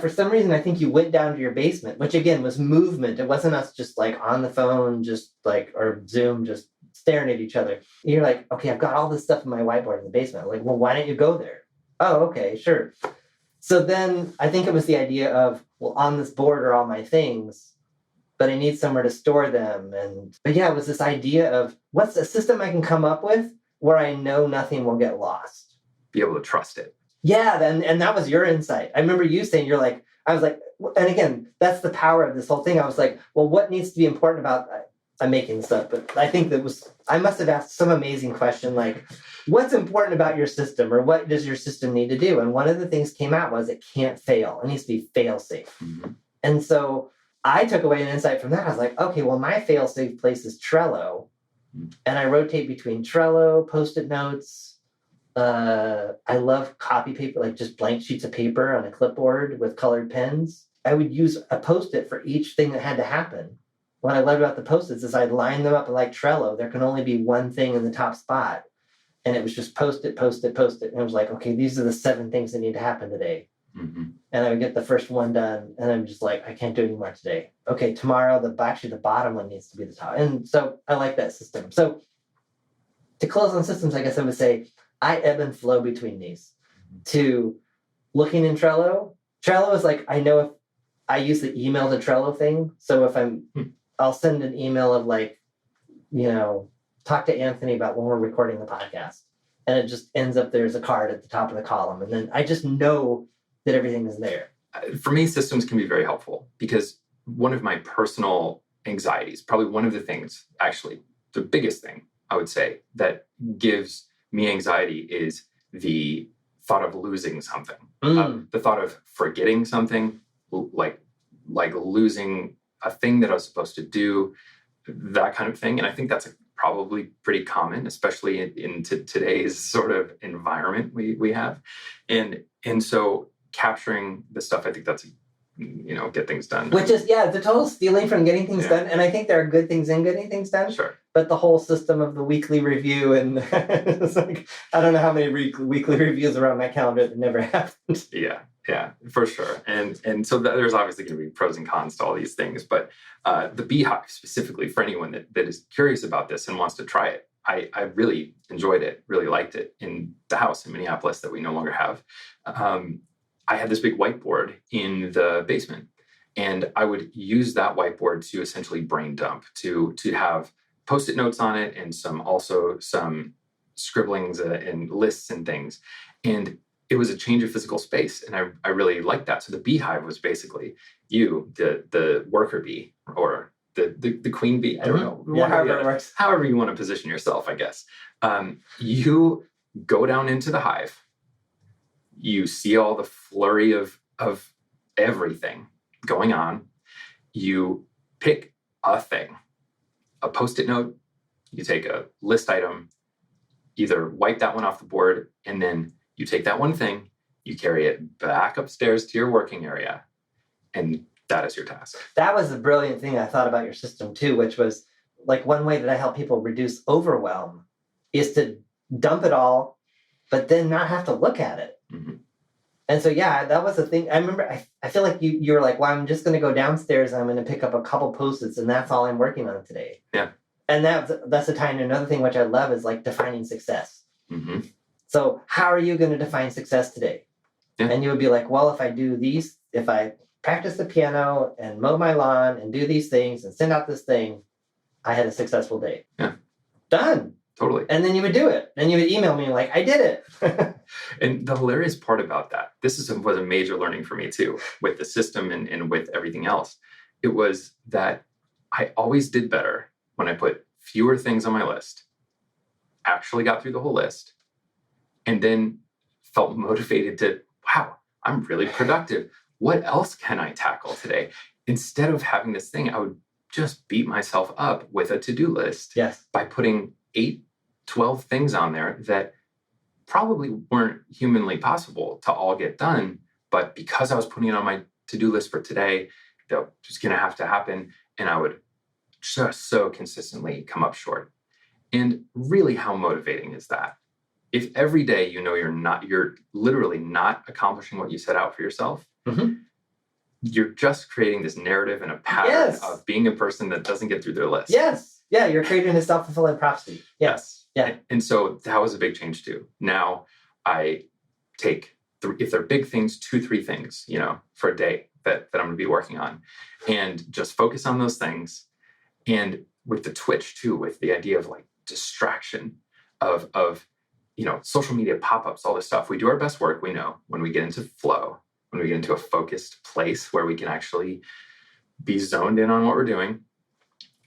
for some reason, I think you went down to your basement, which again was movement. It wasn't us just like on the phone, just like, or Zoom, just staring at each other. And you're like, okay, I've got all this stuff in my whiteboard in the basement. I'm like, well, why don't you go there? Oh, okay, sure. So then I think it was the idea of, well, on this board are all my things, but I need somewhere to store them. But it was this idea of what's a system I can come up with where I know nothing will get lost. Be able to trust it. Yeah, and that was your insight. I remember you saying, I was like, and again, that's the power of this whole thing. I was like, well, what needs to be important about, I'm making this up, but I think I must have asked some amazing question, like, what's important about your system, or what does your system need to do? And one of the things came out was it can't fail. It needs to be fail-safe. Mm-hmm. And so I took away an insight from that. I was like, okay, well, my fail-safe place is Trello. And I rotate between Trello, Post-it notes. I love copy paper, like just blank sheets of paper on a clipboard with colored pens. I would use a Post-it for each thing that had to happen. What I loved about the Post-its is I'd line them up like Trello. There can only be one thing in the top spot. And it was just Post-it, Post-it, Post-it. And it was like, okay, these are the 7 things that need to happen today. Mm-hmm. And I would get the first one done, and I'm just like, I can't do any more today. Okay, tomorrow, the bottom one needs to be the top. And so I like that system. So to close on systems, I guess I would say I ebb and flow between these. To looking in Trello. Trello is like, I know if I use the email to Trello thing. So if I'll send an email of like, talk to Anthony about when we're recording the podcast. And it just ends up there's a card at the top of the column. And then I just know that everything is there. For me, systems can be very helpful because one of my personal anxieties, probably one of the things, actually, the biggest thing I would say that gives me anxiety is the thought of losing something, the thought of forgetting something, like losing a thing that I was supposed to do, that kind of thing. And I think that's probably pretty common, especially in today's sort of environment we have. And so capturing the stuff, I think that's, get things done. Which is, the total stealing from getting things done. And I think there are good things in getting things done. Sure. But the whole system of the weekly review, and it's like, I don't know how many weekly reviews are on my calendar that never happened. Yeah, for sure. And so there's obviously going to be pros and cons to all these things. But the Beehive, specifically for anyone that is curious about this and wants to try it, I really enjoyed it, really liked it in the house in Minneapolis that we no longer have. I had this big whiteboard in the basement, and I would use that whiteboard to essentially brain dump, to have Post-it notes on it and some scribblings and lists and things. And it was a change of physical space, and I really liked that. So the Beehive was basically you, the worker bee, or the queen bee. I don't know. However it works. However you want to position yourself, I guess. You go down into the hive. You see all the flurry of everything going on. You pick a thing, a Post-it note. You take a list item, either wipe that one off the board, and then you take that one thing, you carry it back upstairs to your working area, and that is your task. That was a brilliant thing I thought about your system too, which was like one way that I help people reduce overwhelm is to dump it all, but then not have to look at it. Mm-hmm. And so, that was the thing. I remember, I feel like you were like, well, I'm just going to go downstairs and I'm going to pick up a couple Post-its and that's all I'm working on today. Yeah. And that's a tie into another thing, which I love, is like defining success. Mm-hmm. So how are you going to define success today? Yeah. And you would be like, well, if I do these, if I practice the piano and mow my lawn and do these things and send out this thing, I had a successful day. Yeah. Done. Totally. And then you would do it. And you would email me like, I did it. And the hilarious part about that, was a major learning for me too, with the system and with everything else. It was that I always did better when I put fewer things on my list, actually got through the whole list, and then felt motivated to, wow, I'm really productive. What else can I tackle today? Instead of having this thing, I would just beat myself up with a to-do list. Yes. By putting 8, 12 things on there that probably weren't humanly possible to all get done. But because I was putting it on my to-do list for today, that was going to have to happen. And I would just so consistently come up short. And really, how motivating is that? If every day you're literally not accomplishing what you set out for yourself, you're just creating this narrative and a pattern of being a person that doesn't get through their list. Yes. Yeah, you're creating a self-fulfilling prophecy. Yes. Yeah. And so that was a big change too. Now I take, if they're big things, 2-3 things, for a day that I'm going to be working on, and just focus on those things. And with the Twitch too, with the idea of like distraction of social media pop-ups, all this stuff, we do our best work. We know when we get into flow, when we get into a focused place where we can actually be zoned in on what we're doing.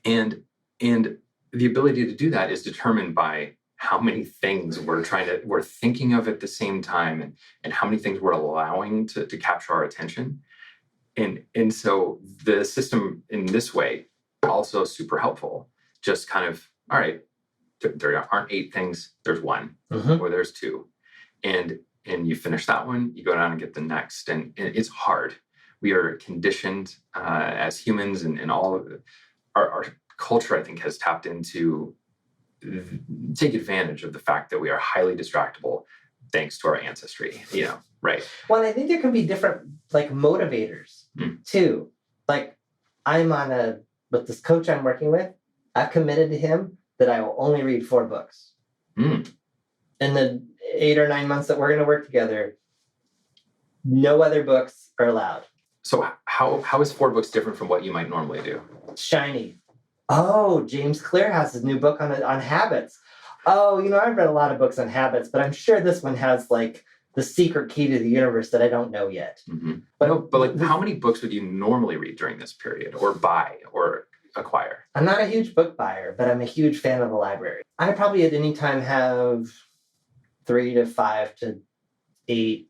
And the ability to do that is determined by how many things we're thinking of at the same time, and how many things we're allowing to capture our attention. And so the system in this way also super helpful. Just kind of, all right, there aren't 8 things, there's 1 or there's 2. And you finish that one, you go down and get the next. And it's hard. We are conditioned as humans, and all of our culture, I think, has tapped into take advantage of the fact that we are highly distractible thanks to our ancestry, right? Well, I think there can be different like motivators too. Like with this coach I'm working with, I've committed to him that I will only read 4 books. In the 8 or 9 months that we're going to work together, no other books are allowed. So how is 4 books different from what you might normally do? Shiny. Oh, James Clear has his new book on habits. Oh, I've read a lot of books on habits, but I'm sure this one has like the secret key to the universe that I don't know yet. But like, how many books would you normally read during this period, or buy, or acquire? I'm not a huge book buyer, but I'm a huge fan of the library. I probably at any time have 3 to 5 to 8,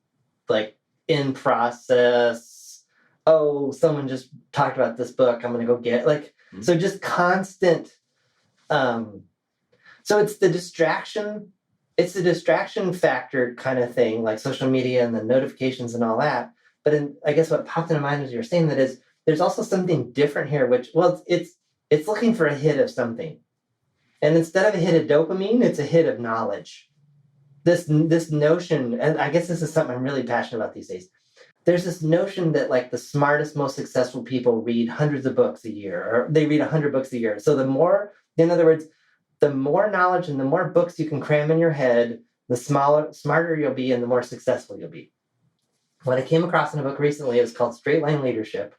like in process. Oh, someone just talked about this book, I'm going to go get it. So just constant. So it's the distraction factor kind of thing, like social media and the notifications and all that. But I guess what popped into mind as you were saying that is, there's also something different here, which, it's looking for a hit of something. And instead of a hit of dopamine, it's a hit of knowledge. This notion, and I guess this is something I'm really passionate about these days. There's this notion that like the smartest, most successful people read hundreds of books a year, or they read 100 books a year. So in other words, the more knowledge and the more books you can cram in your head, the smarter you'll be and the more successful you'll be. What I came across in a book recently, it was called Straight Line Leadership.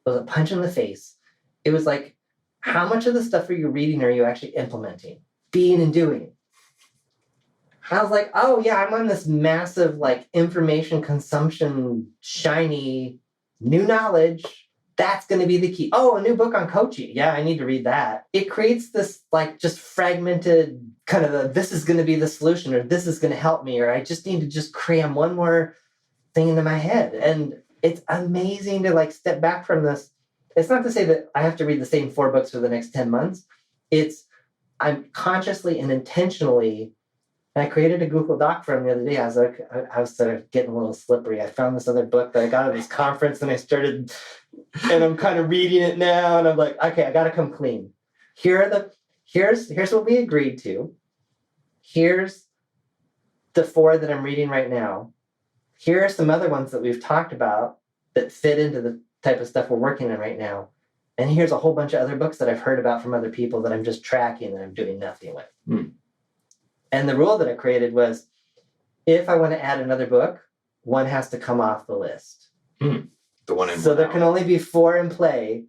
It was a punch in the face. It was like, how much of the stuff are you reading are you actually implementing, being and doing? I was like, oh yeah, I'm on this massive like information consumption, shiny, new knowledge. That's going to be the key. Oh, a new book on coaching. Yeah, I need to read that. It creates this like just fragmented kind of this is going to be the solution, or this is going to help me, or I just need to just cram one more thing into my head. And it's amazing to like step back from this. It's not to say that I have to read the same 4 books for the next 10 months. I'm consciously and intentionally. And I created a Google Doc for him the other day. I was sort of getting a little slippery. I found this other book that I got at this conference, and and I'm kind of reading it now, and I'm like, okay, I got to come clean. Here's what we agreed to. Here's the 4 that I'm reading right now. Here are some other ones that we've talked about that fit into the type of stuff we're working on right now. And here's a whole bunch of other books that I've heard about from other people that I'm just tracking and I'm doing nothing with. And the rule that I created was, if I want to add another book, one has to come off the list. The one in so there can only be 4 in play,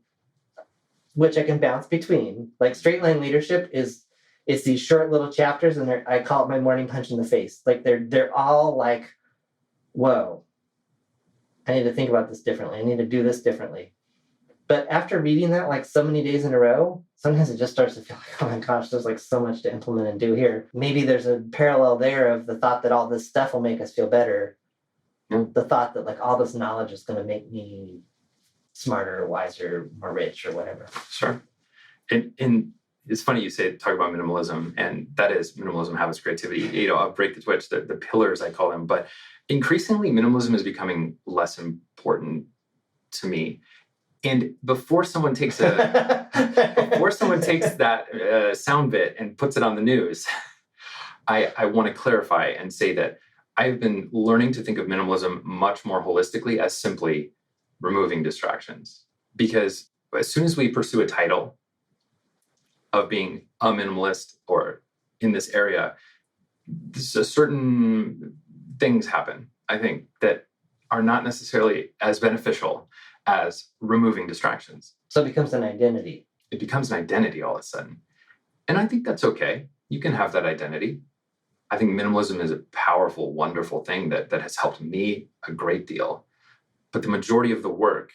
which I can bounce between. Like Straight Line Leadership it's these short little chapters, and I call it my morning punch in the face. Like they're all like, whoa, I need to think about this differently. I need to do this differently. But after reading that like so many days in a row, sometimes it just starts to feel like, oh my gosh, there's like so much to implement and do here. Maybe there's a parallel there of the thought that all this stuff will make us feel better. The thought that like all this knowledge is going to make me smarter, wiser, more rich, or whatever. Sure. And it's funny you talk about minimalism, and that is minimalism, habits, creativity. I'll break the twitch, the pillars I call them. But increasingly, minimalism is becoming less important to me. And before someone takes that sound bit and puts it on the news, I want to clarify and say that I've been learning to think of minimalism much more holistically as simply removing distractions. Because as soon as we pursue a title of being a minimalist or in this area, certain things happen, I think, that are not necessarily as beneficial as removing distractions. So it becomes an identity. It becomes an identity all of a sudden. And I think that's okay. You can have that identity. I think minimalism is a powerful, wonderful thing that has helped me a great deal. But the majority of the work,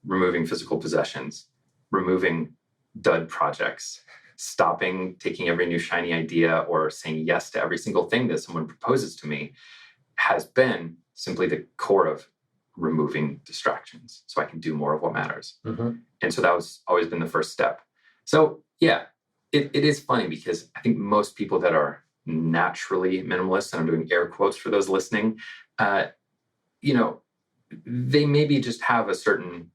removing physical possessions, removing dud projects, stopping taking every new shiny idea or saying yes to every single thing that someone proposes to me, has been simply the core of removing distractions so I can do more of what matters. Mm-hmm. And so that was always been the first step. So yeah, it is funny because I think most people that are naturally minimalist, and I'm doing air quotes for those listening, they maybe just have a certain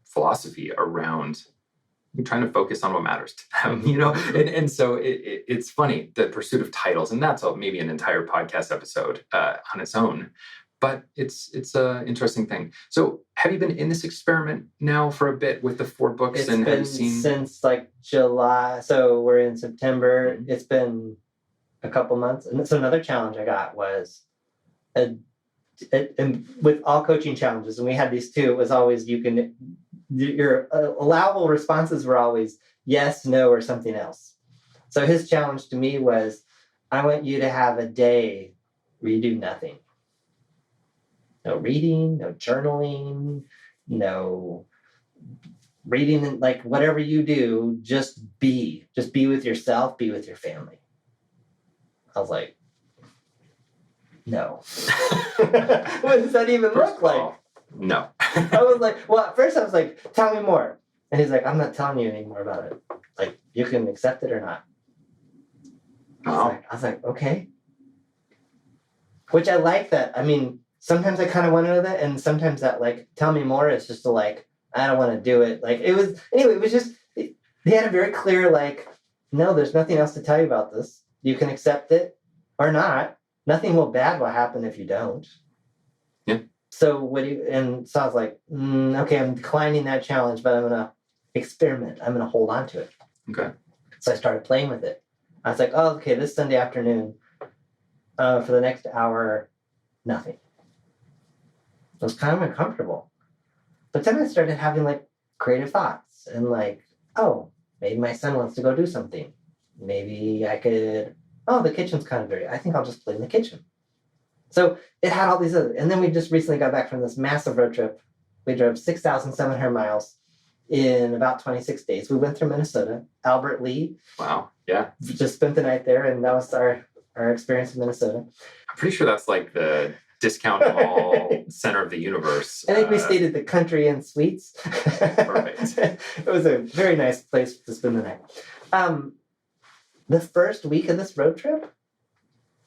philosophy around trying to focus on what matters to them, and so it's funny, the pursuit of titles, and that's maybe an entire podcast episode on its own. But it's an interesting thing. So have you been in this experiment now for a bit with the 4 books? It's and been have you seen since like July. So we're in September. Mm-hmm. It's been a couple months. And so another challenge I got was, and with all coaching challenges, and we had these two, it was always your allowable responses were always yes, no, or something else. So his challenge to me was, I want you to have a day where you do nothing. No reading, no journaling, no reading, like whatever you do, just be with yourself, be with your family. I was like, no. What does that even look like? No. I was like, well, at first I was like, tell me more. And he's like, I'm not telling you any more about it. Like, you can accept it or not. I was like, okay. Which I like that. I mean, sometimes I kind of want to know that, and sometimes that, like, tell me more is just to, like, I don't want to do it. Like, it was just, they had a very clear, like, no, there's nothing else to tell you about this. You can accept it or not. Nothing bad will happen if you don't. Yeah. So so I was like, okay, I'm declining that challenge, but I'm going to experiment. I'm going to hold on to it. Okay. So I started playing with it. I was like, oh, okay, this Sunday afternoon, for the next hour, nothing. It was kind of uncomfortable. But then I started having like creative thoughts and like, oh, maybe my son wants to go do something. Maybe I could, the kitchen's kind of dirty. I think I'll just play in the kitchen. So it had all these other, and then we just recently got back from this massive road trip. We drove 6,700 miles in about 26 days. We went through Minnesota, Albert Lee. Wow. Yeah. Just spent the night there, and that was our experience in Minnesota. I'm pretty sure that's like the discount mall center of the universe. I think we stayed at the Country Inn Suites. Perfect. It was a very nice place to spend the night. The first week of this road trip,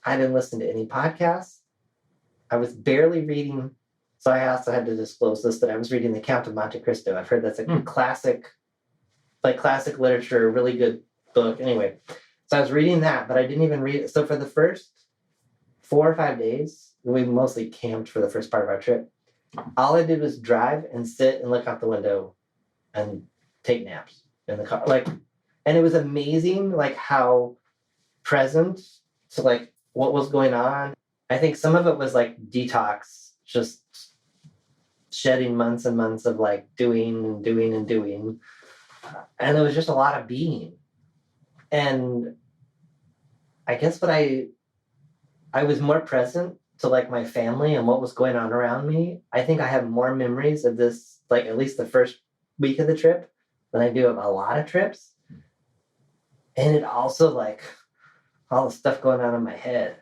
I didn't listen to any podcasts. I was barely reading. So I also had to disclose this, that I was reading The Count of Monte Cristo. I've heard that's a classic literature, really good book. Anyway, so I was reading that, but I didn't even read it. So for the first 4 or 5 days, we mostly camped for the first part of our trip. All I did was drive and sit and look out the window and take naps in the car. And it was amazing, like, how present to, like, what was going on. I think some of it was, like, detox, just shedding months and months of, like, doing. And it was just a lot of being. And I guess I was more present to, like, my family and what was going on around me. I think I have more memories of this, like, at least the first week of the trip than I do of a lot of trips. And it also, like, all the stuff going on in my head.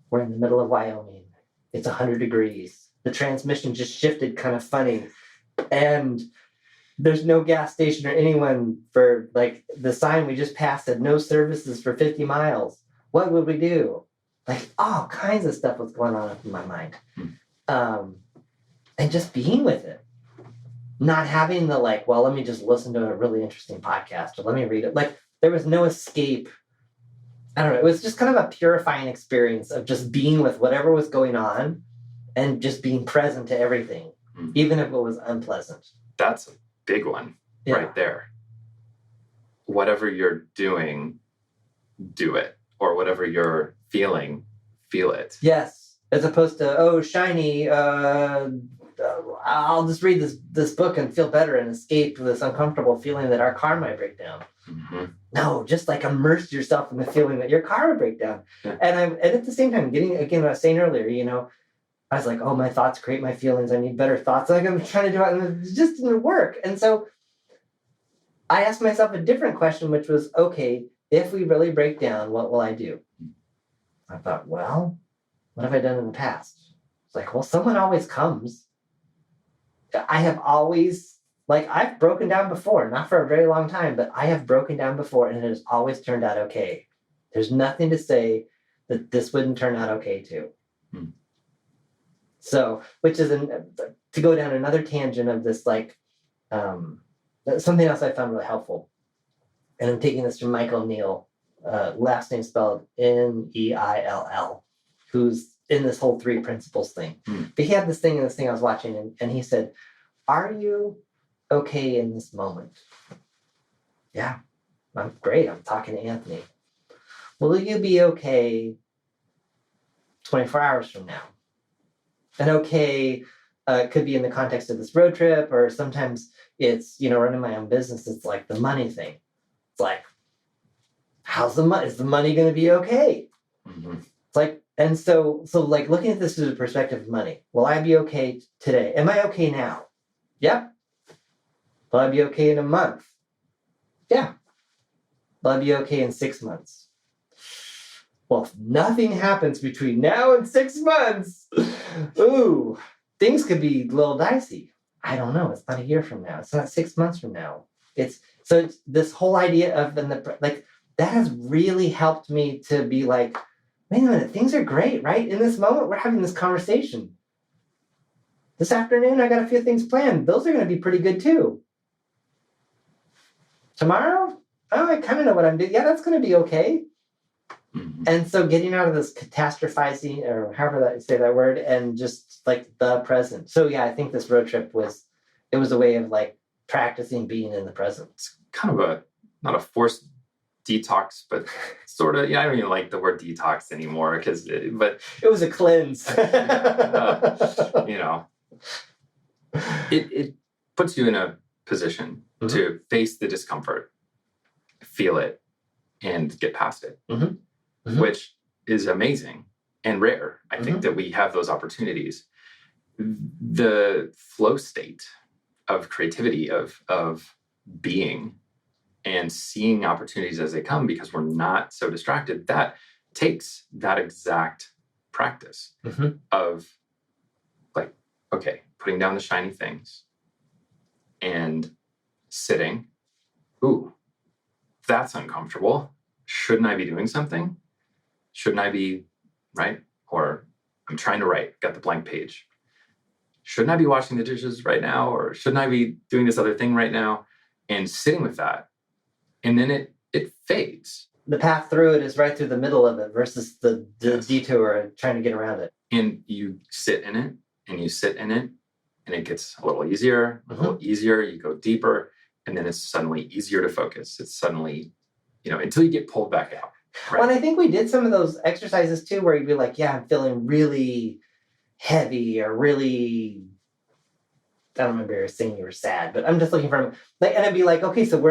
We're in the middle of Wyoming. It's 100 degrees. The transmission just shifted kind of funny. And there's no gas station or anyone for like the sign we just passed said no services for 50 miles. What would we do? Like all kinds of stuff was going on in my mind. And just being with it. Not having the like, well, let me just listen to a really interesting podcast or let me read it. Like there was no escape. I don't know. It was just kind of a purifying experience of just being with whatever was going on and just being present to everything, even if it was unpleasant. That's a big one right there. Whatever you're doing, do it. Or whatever you're feeling, feel it. Yes. As opposed to, oh, shiny, I'll just read this book and feel better and escape this uncomfortable feeling that our car might break down. Mm-hmm. No, just like immerse yourself in the feeling that your car would break down. Yeah. And at the same time, again, what I was saying earlier, I was like, oh, my thoughts create my feelings. I need better thoughts. Like I'm trying to do it, and it just didn't work. And so I asked myself a different question, which was, okay, if we really break down, what will I do? I thought, well, what have I done in the past? It's like, well, someone always comes. I have always, I've broken down before, not for a very long time, but I have broken down before and it has always turned out okay. There's nothing to say that this wouldn't turn out okay too. So, which is to go down another tangent of this, something else I found really helpful. And I'm taking this from Michael Neal, last name spelled Neill, who's in this whole 3 principles thing. But he had this thing I was watching, and he said, are you okay in this moment? Yeah, I'm great. I'm talking to Anthony. Will you be okay 24 hours from now? And okay could be in the context of this road trip, or sometimes it's, running my own business. It's like the money thing. It's like, how's the money? Is the money going to be okay? Mm-hmm. It's like, and so looking at this through the perspective of money, will I be okay today? Am I okay now? Yep. Will I be okay in a month? Yeah. Will I be okay in 6 months? Well, if nothing happens between now and 6 months, ooh, things could be a little dicey. I don't know. It's not a year from now. It's not 6 months from now. It's this whole idea of that has really helped me to be like, wait a minute, things are great, right? In this moment, we're having this conversation. This afternoon, I got a few things planned. Those are going to be pretty good too. Tomorrow, I kind of know what I'm doing. Yeah, that's going to be okay. Mm-hmm. And so getting out of this catastrophizing, or however that you say that word, and just the present. So yeah, I think this road trip was a way of practicing being in the present. It's kind of not a forced detox, but sort of, I don't even like the word detox anymore but it was a cleanse. It puts you in a position to face the discomfort, feel it, and get past it, which is amazing and rare. I think that we have those opportunities. The flow state of creativity, of being, and seeing opportunities as they come because we're not so distracted, that takes that exact practice of okay, putting down the shiny things and sitting. Ooh, that's uncomfortable. Shouldn't I be doing something? Shouldn't I be, right? Or I'm trying to write, got the blank page. Shouldn't I be washing the dishes right now? Or shouldn't I be doing this other thing right now? And sitting with that. And then it fades. The path through it is right through the middle of it versus the detour trying to get around it. And you sit in it, and you sit in it, and it gets a little easier, you go deeper, and then it's suddenly easier to focus. It's suddenly, until you get pulled back out. Right? Well, and I think we did some of those exercises too, where you'd be like, yeah, I'm feeling really heavy or really, I don't remember saying you were sad, but I'm just looking for, and I'd be like, okay, so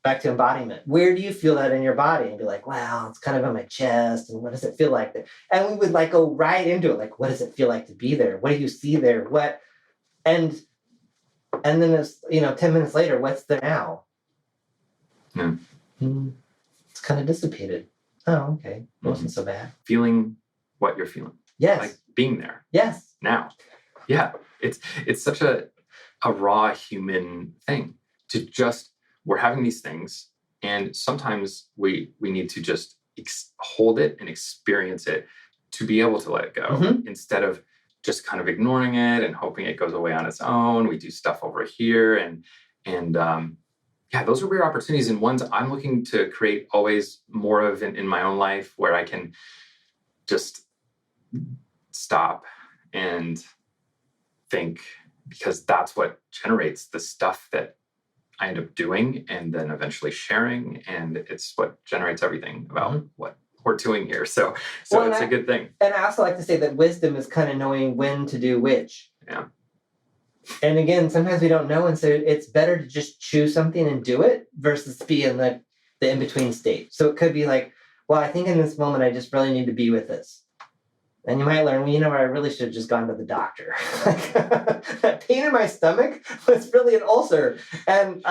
back to embodiment, where do you feel that in your body? And be like, wow, it's kind of on my chest. And what does it feel like? And we would go right into it. What does it feel like to be there? What do you see there? What? And then there's, 10 minutes later, what's there now? Yeah. It's kind of dissipated. Oh, okay. It wasn't so bad. Feeling what you're feeling. Yes. Being there. Yes. Now. Yeah. It's such a raw human thing. to just, we're having these things, and sometimes we need to just hold it and experience it to be able to let it go, instead of just kind of ignoring it and hoping it goes away on its own. We do stuff over here, and yeah, those are weird opportunities, and ones I'm looking to create always more of in my own life, where I can just stop and think, because that's what generates the stuff that I end up doing and then eventually sharing, and it's what generates everything about what we're doing here. So it's a good thing. And I also like to say that wisdom is kind of knowing when to do which. Yeah. And again, sometimes we don't know, and so it's better to just choose something and do it versus be in the in-between state. So it could be like, well, I think in this moment I just really need to be with this. And you might learn, well, I really should have just gone to the doctor. That pain in my stomach was really an ulcer. And,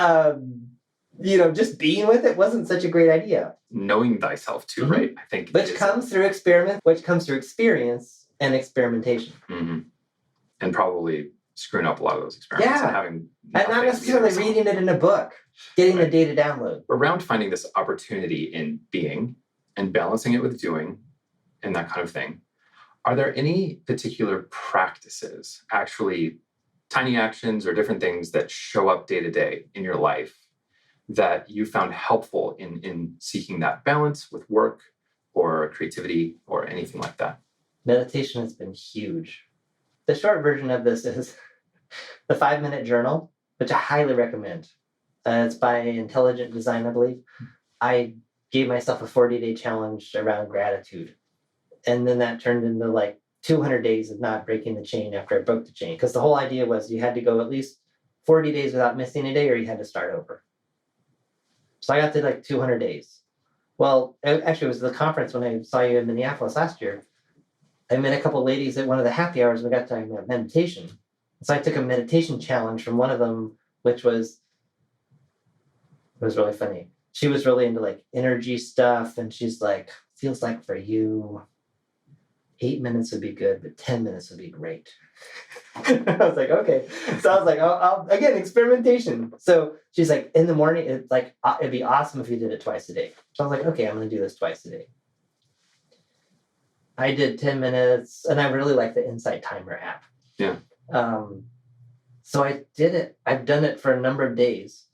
just being with it wasn't such a great idea. Knowing thyself too, right? I think which comes through experience and experimentation. And probably screwing up a lot of those experiments and having and not necessarily reading it in a book, getting the data download. Around finding this opportunity in being and balancing it with doing and that kind of thing. Are there any particular practices, actually tiny actions or different things that show up day to day in your life that you found helpful in seeking that balance with work or creativity or anything like that? Meditation has been huge. The short version of this is the 5-minute journal, which I highly recommend. It's by Intelligent Design, I believe. I gave myself a 40-day challenge around gratitude. And then that turned into like 200 days of not breaking the chain after I broke the chain. Because the whole idea was you had to go at least 40 days without missing a day, or you had to start over. So I got to like 200 days. Well, actually, it was the conference when I saw you in Minneapolis last year. I met a couple of ladies at one of the happy hours. We got talking about meditation. So I took a meditation challenge from one of them, which was really funny. She was really into like energy stuff. And she's like, feels like for you, 8 minutes would be good, but 10 minutes would be great. I was like, okay. So I was like, again, experimentation. So she's like, in the morning, it's like, it'd be awesome if you did it twice a day. So I was like, okay, I'm going to do this twice a day. I did 10 minutes, and I really like the Insight Timer app. Yeah. So I did it. I've done it for a number of days.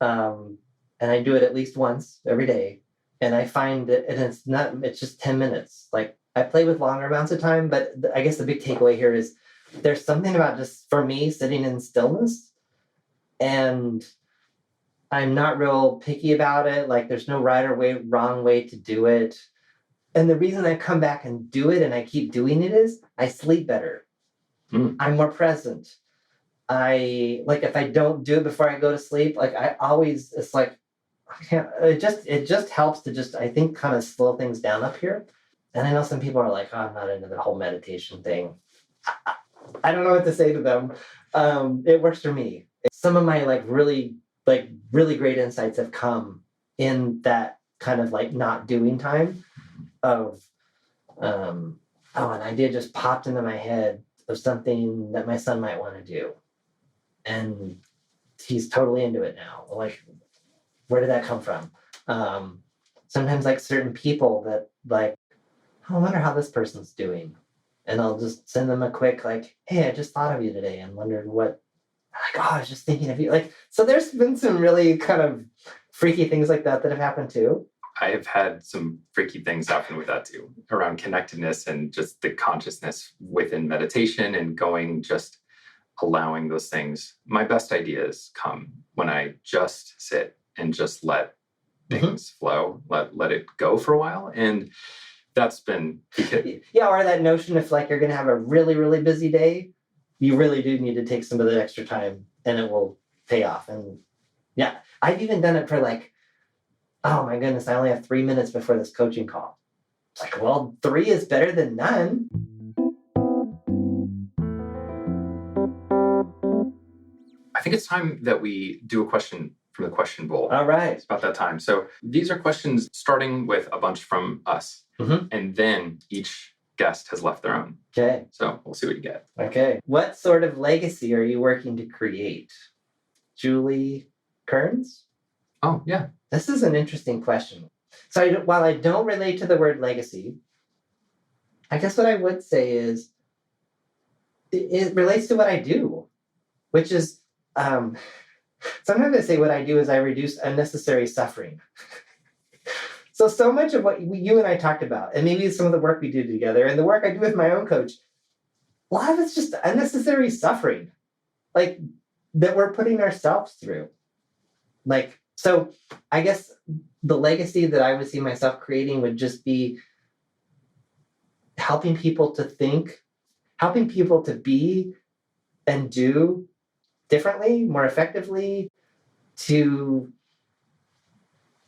And I do it at least once every day. And I find that it's just 10 minutes. Like, I play with longer amounts of time, but I guess the big takeaway here is there's something about just, for me, sitting in stillness, and I'm not real picky about it. Like, there's no right or wrong way to do it. And the reason I come back and do it and I keep doing it is I sleep better. I'm more present. If I don't do it before I go to sleep, it's like, I can't, it just helps to just, I think, kind of slow things down up here. And I know some people are like, oh, I'm not into the whole meditation thing. I don't know what to say to them. It works for me. Some of my really great insights have come in that kind of like not doing time of, an idea just popped into my head of something that my son might want to do. And he's totally into it now. Like, where did that come from? Sometimes like certain people that like, I wonder how this person's doing. And I'll just send them a quick, like, hey, I just thought of you today and wondered what, like, oh, I was just thinking of you. Like, so there's been some really kind of freaky things like that have happened too. I have had some freaky things happen with that too, around connectedness and just the consciousness within meditation and just allowing those things. My best ideas come when I just sit and just let things flow, let it go for a while. And that's been or that notion if like you're going to have a really, really busy day, you really do need to take some of the extra time and it will pay off. And yeah, I've even done it for like, oh my goodness, I only have 3 minutes before this coaching call. It's like, well, 3 is better than none. I think it's time that we do a question from the question bowl. All right. It's about that time. So these are questions starting with a bunch from us. And then each guest has left their own. Okay. So we'll see what you get. Okay. What sort of legacy are you working to create? Julie, Kearns? Oh, yeah. This is an interesting question. So while I don't relate to the word legacy, I guess what I would say is it relates to what I do, which is sometimes I say what I do is I reduce unnecessary suffering. So much of what you and I talked about, and maybe some of the work we do together and the work I do with my own coach, a lot of it's just unnecessary suffering, like that we're putting ourselves through. Like, so I guess the legacy that I would see myself creating would just be helping people to think, helping people to be and do differently, more effectively, to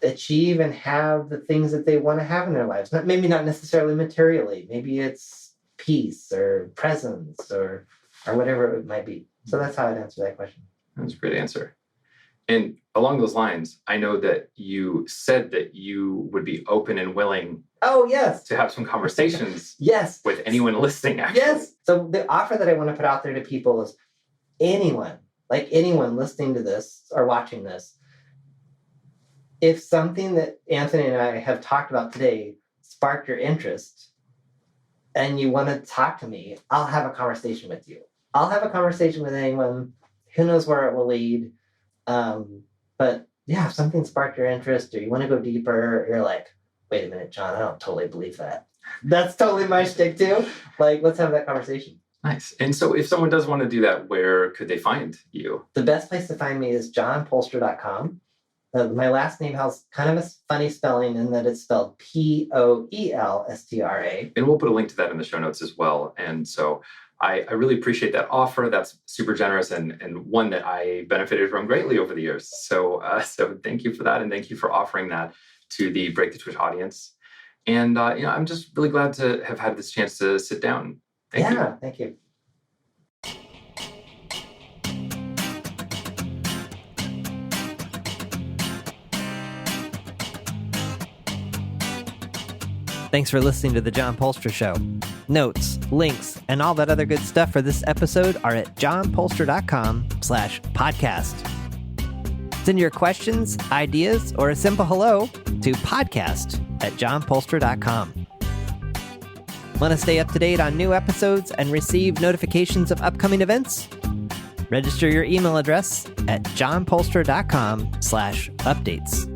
achieve and have the things that they want to have in their lives. Maybe not necessarily materially. Maybe it's peace or presence or whatever it might be. So that's how I'd answer that question. That's a great answer. And along those lines, I know that you said that you would be open and willing to have some conversations with anyone listening, actually. Yes. So the offer that I want to put out there to people is anyone listening to this or watching this, if something that Anthony and I have talked about today sparked your interest and you want to talk to me, I'll have a conversation with you. I'll have a conversation with anyone. Who knows where it will lead? But yeah, if something sparked your interest or you want to go deeper, you're like, wait a minute, John, I don't totally believe that. That's totally my shtick too. Like, let's have that conversation. Nice. And so if someone does want to do that, where could they find you? The best place to find me is johnpolster.com. My last name has kind of a funny spelling in that it's spelled Poelstra. And we'll put a link to that in the show notes as well. And so I really appreciate that offer. That's super generous and one that I benefited from greatly over the years. So thank you for that. And thank you for offering that to the Break the Twitch audience. And I'm just really glad to have had this chance to sit down. Thank you. Thank you. Thanks for listening to The John Polster Show. Notes, links, and all that other good stuff for this episode are at johnpolster.com/podcast. Send your questions, ideas, or a simple hello to podcast@johnpolster.com. Want to stay up to date on new episodes and receive notifications of upcoming events? Register your email address at johnpolster.com/updates.